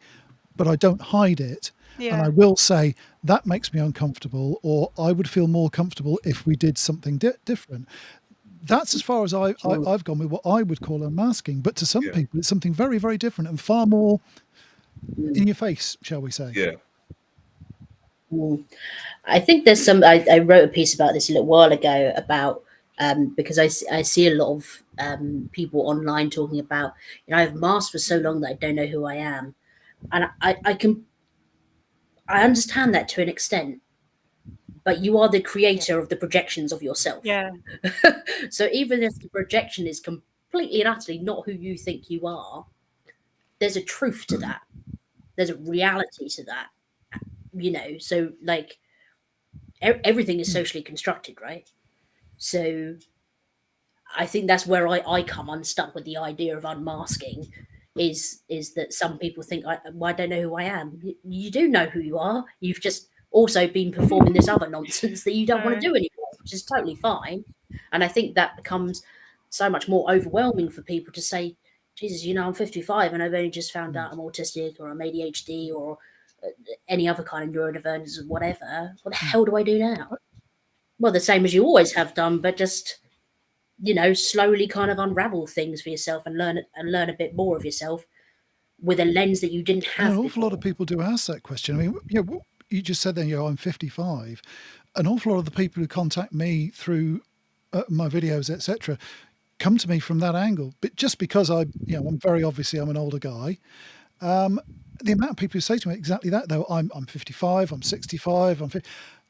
but I don't hide it. Yeah. And I will say that makes me uncomfortable, or I would feel more comfortable if we did something different. That's as far as I've gone with what I would call unmasking. But to some people, it's something very, very different and far more in your face, shall we say. Yeah. I think there's some. I wrote a piece about this a little while ago about because I see a lot of people online talking about, you know, I've masked for so long that I don't know who I am, and I understand that to an extent, but you are the creator of the projections of yourself. Yeah. So even if the projection is completely and utterly not who you think you are, there's a truth to that. There's a reality to that. You know, so like everything is socially constructed, right? So I think that's where I come unstuck with the idea of unmasking, is that some people think I don't know who I am. You do know who you are. You've just also been performing this other nonsense that you don't want to do anymore, which is totally fine. And I think that becomes so much more overwhelming for people to say, Jesus, you know, I'm 55 and I've only just found out I'm autistic or I'm ADHD or any other kind of neurodivergence or whatever. What the hell do I do now? Well, the same as you always have done, but just, you know, slowly kind of unravel things for yourself and learn a bit more of yourself with a lens that you didn't have. An awful lot of people do ask that question. I mean, yeah, you just said then, you know, I'm 55. An awful lot of the people who contact me through my videos, etc., come to me from that angle. But just because I'm an older guy. The amount of people who say to me exactly that, though, I'm 55, I'm 65, I'm 50.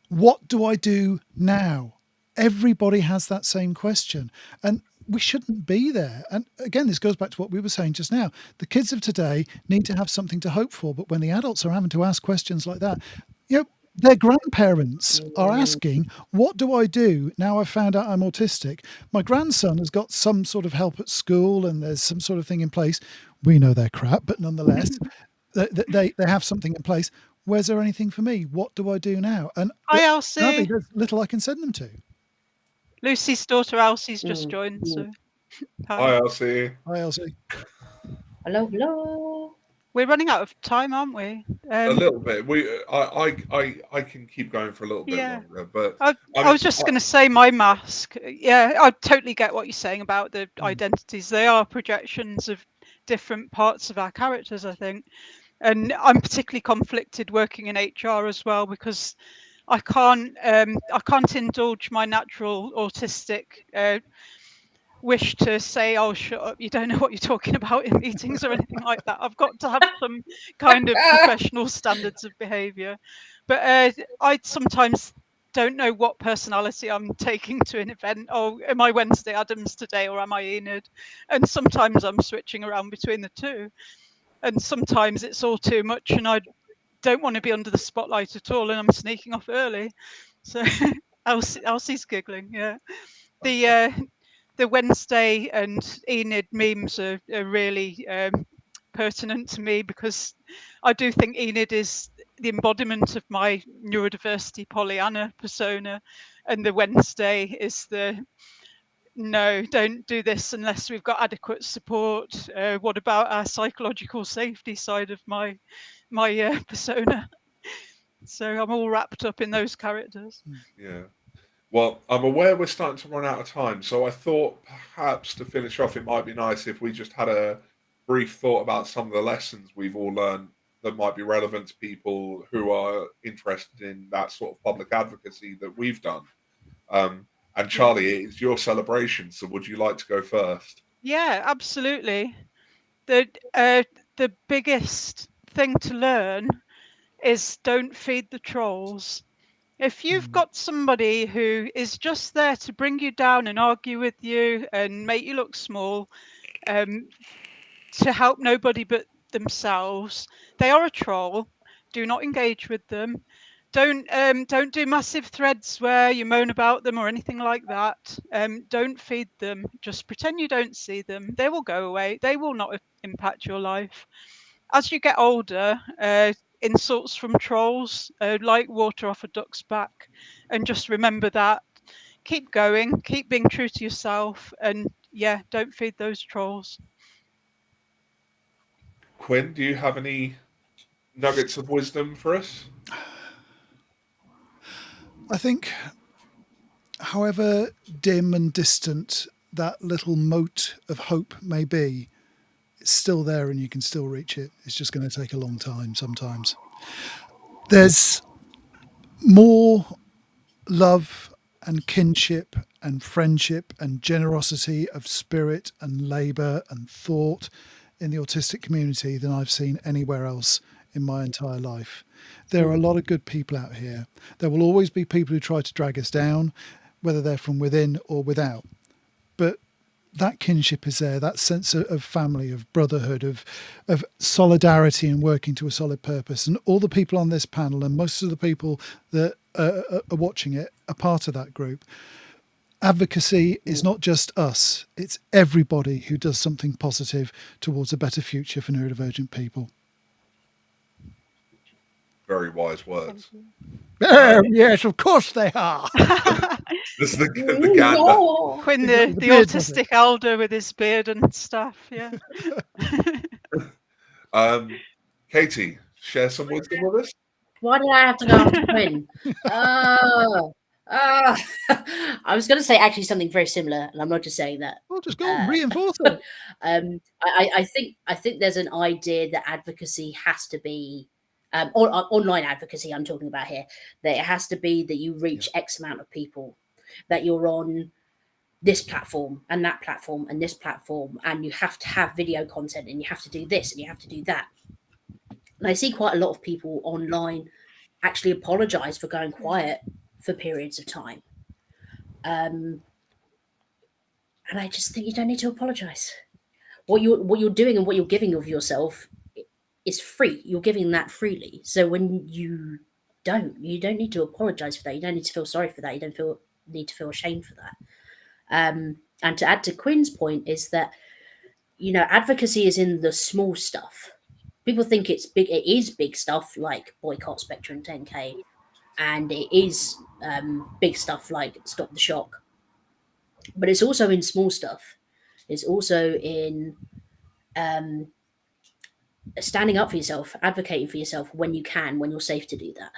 What do I do now? Everybody has that same question, and we shouldn't be there. And again, this goes back to what we were saying just now. The kids of today need to have something to hope for, but when the adults are having to ask questions like that, you know, their grandparents are asking, what do I do now I've found out I'm autistic? My grandson has got some sort of help at school and there's some sort of thing in place. We know they're crap, but nonetheless, they have something in place. Where's there anything for me? What do I do now? And Hi, Elsie. there's little I can send them to. Lucy's daughter Elsie's just joined. So Hi, Elsie. Hi, Elsie. Hello. We're running out of time, aren't we? A little bit. I can keep going for a little bit Yeah. longer, but I was just going to say my mask. Yeah, I totally get what you're saying about the identities. They are projections of different parts of our characters, I think. And I'm particularly conflicted working in HR as well, because I can't indulge my natural autistic wish to say, "Oh, shut up! You don't know what you're talking about" in meetings or anything like that. I've got to have some kind of professional standards of behaviour. But I sometimes don't know what personality I'm taking to an event. Oh, am I Wednesday Addams today, or am I Enid? And sometimes I'm switching around between the two. And sometimes it's all too much, and I don't want to be under the spotlight at all, and I'm sneaking off early. So Elsie's giggling. Yeah, the Wednesday and Enid memes are really pertinent to me, because I do think Enid is the embodiment of my neurodiversity Pollyanna persona, and the Wednesday is the no, don't do this unless we've got adequate support. What about our psychological safety side of my persona? So I'm all wrapped up in those characters. yeah. Well, I'm aware we're starting to run out of time, so I thought perhaps to finish off, it might be nice if we just had a brief thought about some of the lessons we've all learned that might be relevant to people who are interested in that sort of public advocacy that we've done. And Charlie, it's your celebration, so would you like to go first? Yeah, absolutely. The biggest thing to learn is don't feed the trolls. If you've got somebody who is just there to bring you down and argue with you and make you look small, to help nobody but themselves, they are a troll. Do not engage with them. Don't do massive threads where you moan about them or anything like that. Don't feed them. Just pretend you don't see them. They will go away. They will not impact your life. As you get older, insults from trolls like water off a duck's back, and just remember that. Keep going. Keep being true to yourself, and yeah, don't feed those trolls. Quinn, do you have any nuggets of wisdom for us? I think, however dim and distant that little mote of hope may be, it's still there and you can still reach it. It's just going to take a long time sometimes. There's more love and kinship and friendship and generosity of spirit and labour and thought in the autistic community than I've seen anywhere else in my entire life. There are a lot of good people out here. There will always be people who try to drag us down, whether they're from within or without. But that kinship is there, that sense of family, of brotherhood, of solidarity and working to a solid purpose. And all the people on this panel and most of the people that are watching it are part of that group. Advocacy is not just us, it's everybody who does something positive towards a better future for neurodivergent people. Very wise words. Yes, of course they are. This is the gander. Quinn, The the beard, autistic elder with his beard and stuff. Yeah. Katie, share some wisdom with us. Why did I have to go after Quinn? I was going to say actually something very similar, and I'm not just saying that. Well, just go and reinforce it. I think there's an idea that advocacy has to be online advocacy. I'm talking about here, that it has to be that you reach X amount of people, that you're on this platform and that platform and this platform, and you have to have video content, and you have to do this and you have to do that. And I see quite a lot of people online actually apologize for going quiet for periods of time. And I just think you don't need to apologize. What you're doing and what you're giving of yourself is free. You're giving that freely. So when you don't need to apologize for that. You don't need to feel sorry for that. You don't need to feel ashamed for that. And to add to Quinn's point is that, advocacy is in the small stuff. People think it's big. It is big stuff like boycott Spectrum 10K, and it is big stuff like Stop the Shock. But it's also in small stuff. It's also in standing up for yourself, advocating for yourself when you can, when you're safe to do that,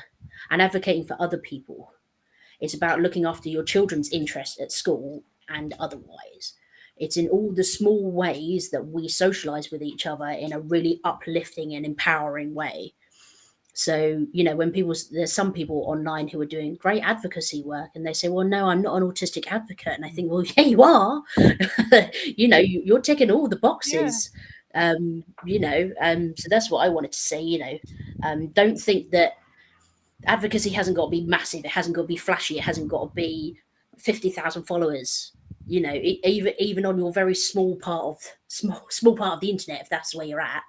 and advocating for other people. It's about looking after your children's interests at school and otherwise. It's in all the small ways that we socialize with each other in a really uplifting and empowering way. So, when there's some people online who are doing great advocacy work and they say, well, no, I'm not an autistic advocate. And I think, well, yeah, you are. You're ticking all the boxes. So that's what I wanted to say. Don't think that advocacy hasn't got to be massive. It hasn't got to be flashy. It hasn't got to be 50,000 followers. Even on your very small part of the internet, if that's where you're at,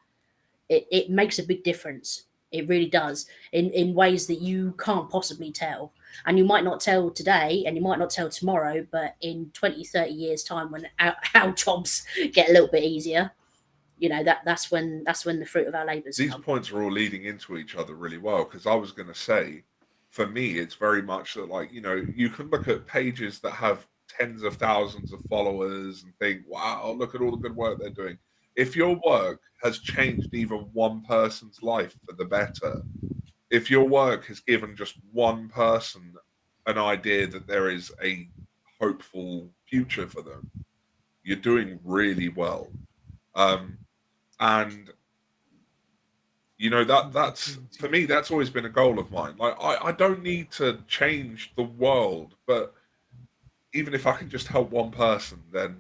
it makes a big difference. It really does, in ways that you can't possibly tell. And you might not tell today, and you might not tell tomorrow, but in 20, 30 years' time, when our jobs get a little bit easier, that's when the fruit of our labours These come. points are all leading into each other really well, because I was going to say, for me, it's very much that, like, you can look at pages that have tens of thousands of followers and think, wow, look at all the good work they're doing. If your work has changed even one person's life for the better, if your work has given just one person an idea that there is a hopeful future for them, you're doing really well. And that's for me, that's always been a goal of mine. Like, I don't need to change the world, but even if I can just help one person, then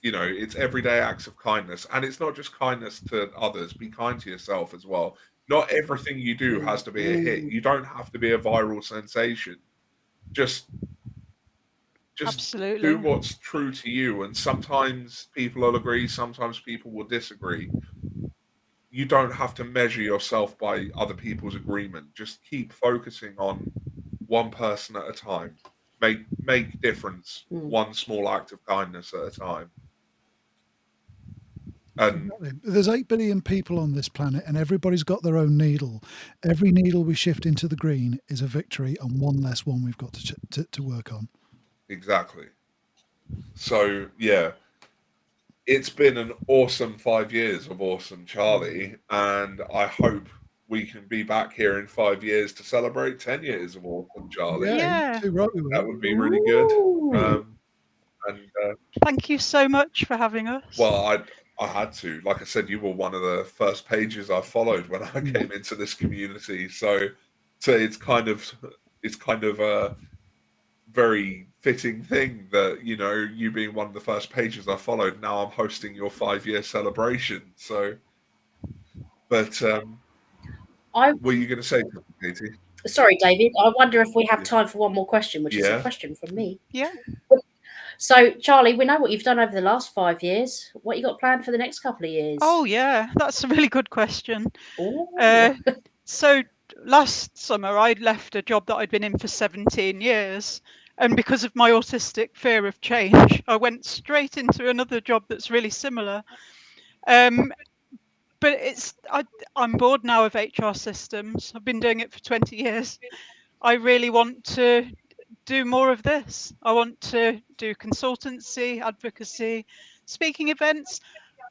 it's everyday acts of kindness. And it's not just kindness to others, be kind to yourself as well. Not everything you do has to be a hit. You don't have to be a viral sensation. Just Absolutely. do what's true to you. And sometimes people will agree, sometimes people will disagree. You don't have to measure yourself by other people's agreement. Just keep focusing on one person at a time. Make difference, one small act of kindness at a time. And there's 8 billion people on this planet, and everybody's got their own needle. Every needle we shift into the green is a victory, and one less one we've got to work on. Exactly. So yeah, it's been an awesome 5 years of Ausome Charlie, and I hope we can be back here in 5 years to celebrate 10 years of Ausome Charlie. Yeah. Too right we That will. would be really good. Thank you so much for having us. Well, I had to. Like I said, you were one of the first pages I followed when I came into this community. So it's kind of a very fitting thing that you being one of the first pages I followed. Now I'm hosting your 5-year celebration. So, but what were you going to say, Katie? Sorry, David. I wonder if we have time for one more question, which is a question from me. Yeah. So, Charlie, we know what you've done over the last 5 years. What you got planned for the next couple of years? Oh, yeah, that's a really good question. So last summer, I'd left a job that I'd been in for 17 years. And because of my autistic fear of change, I went straight into another job that's really similar. But I'm bored now of HR systems. I've been doing it for 20 years. I really want to do more of this. I want to do consultancy, advocacy, speaking events.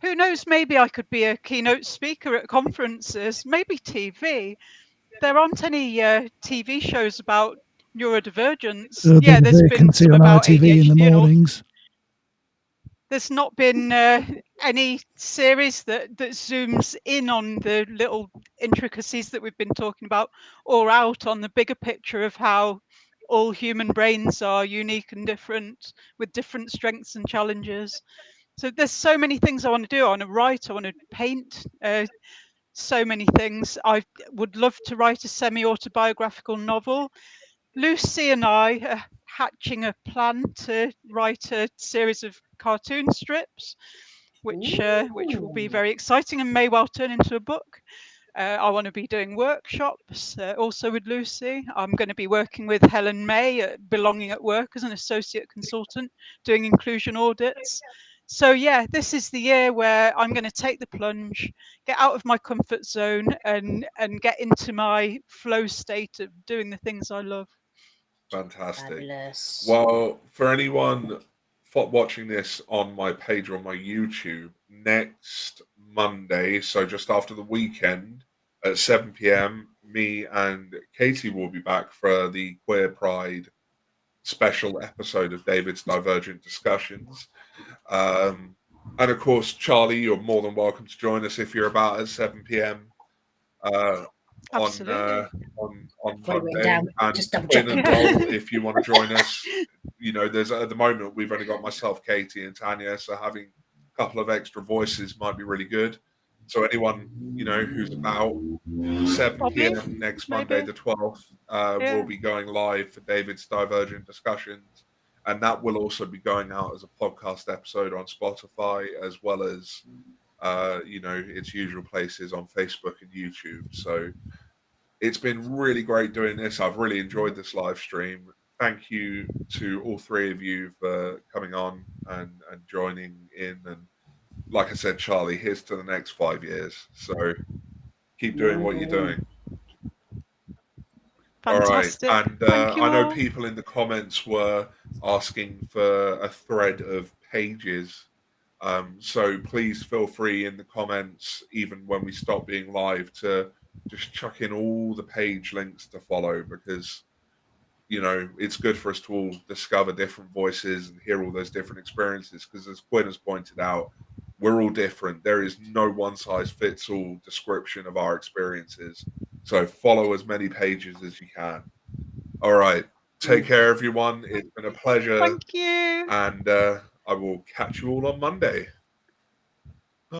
Who knows, maybe I could be a keynote speaker at conferences, maybe TV. There aren't any TV shows about neurodivergence. Yeah, there's been some about ITV ADHD in the mornings. There's not been any series that zooms in on the little intricacies that we've been talking about, or out on the bigger picture of how all human brains are unique and different, with different strengths and challenges. So there's so many things I want to do. I want to write, I want to paint, so many things. I would love to write a semi-autobiographical novel. Lucy and I are hatching a plan to write a series of cartoon strips, which will be very exciting and may well turn into a book. I want to be doing workshops also with Lucy. I'm going to be working with Helen May at Belonging at Work as an associate consultant, doing inclusion audits. So yeah, this is the year where I'm going to take the plunge, get out of my comfort zone, and get into my flow state of doing the things I love. Fantastic. Fabulous. Well, for anyone watching this on my page or on my YouTube, next Monday, so just after the weekend at 7 p.m, me and Katie will be back for the Queer Pride special episode of David's Divergent Discussions. And of course, Charlie, you're more than welcome to join us if you're about at 7 p.m. Absolutely. On Got it written Monday. down, And just double Quinn checking. as well, if you want to join us. You know, there's at the moment we've only got myself, Katie, and Tanya, so having a couple of extra voices might be really good. So anyone, you know, who's about 7 Bobby, p.m. next Monday, maybe? the 12th, Yeah. will be going live for David's Divergent Discussions. And that will also be going out as a podcast episode on Spotify, as well as, you know, its usual places on Facebook and YouTube. So it's been really great doing this. I've really enjoyed this live stream. Thank you to all three of you for coming on and joining in. And like I said, Charlie, here's to the next 5 years. So keep doing what you're doing. Fantastic. All right. And Thank you I know all. people in the comments were asking for a thread of pages. So please feel free in the comments, even when we stop being live, to just chuck in all the page links to follow, because, you know, it's good for us to all discover different voices and hear all those different experiences. Because as Quinn has pointed out, we're all different. There is no one size fits all description of our experiences. So follow as many pages as you can. All right. Take care, everyone. It's been a pleasure. Thank you. And I will catch you all on Monday.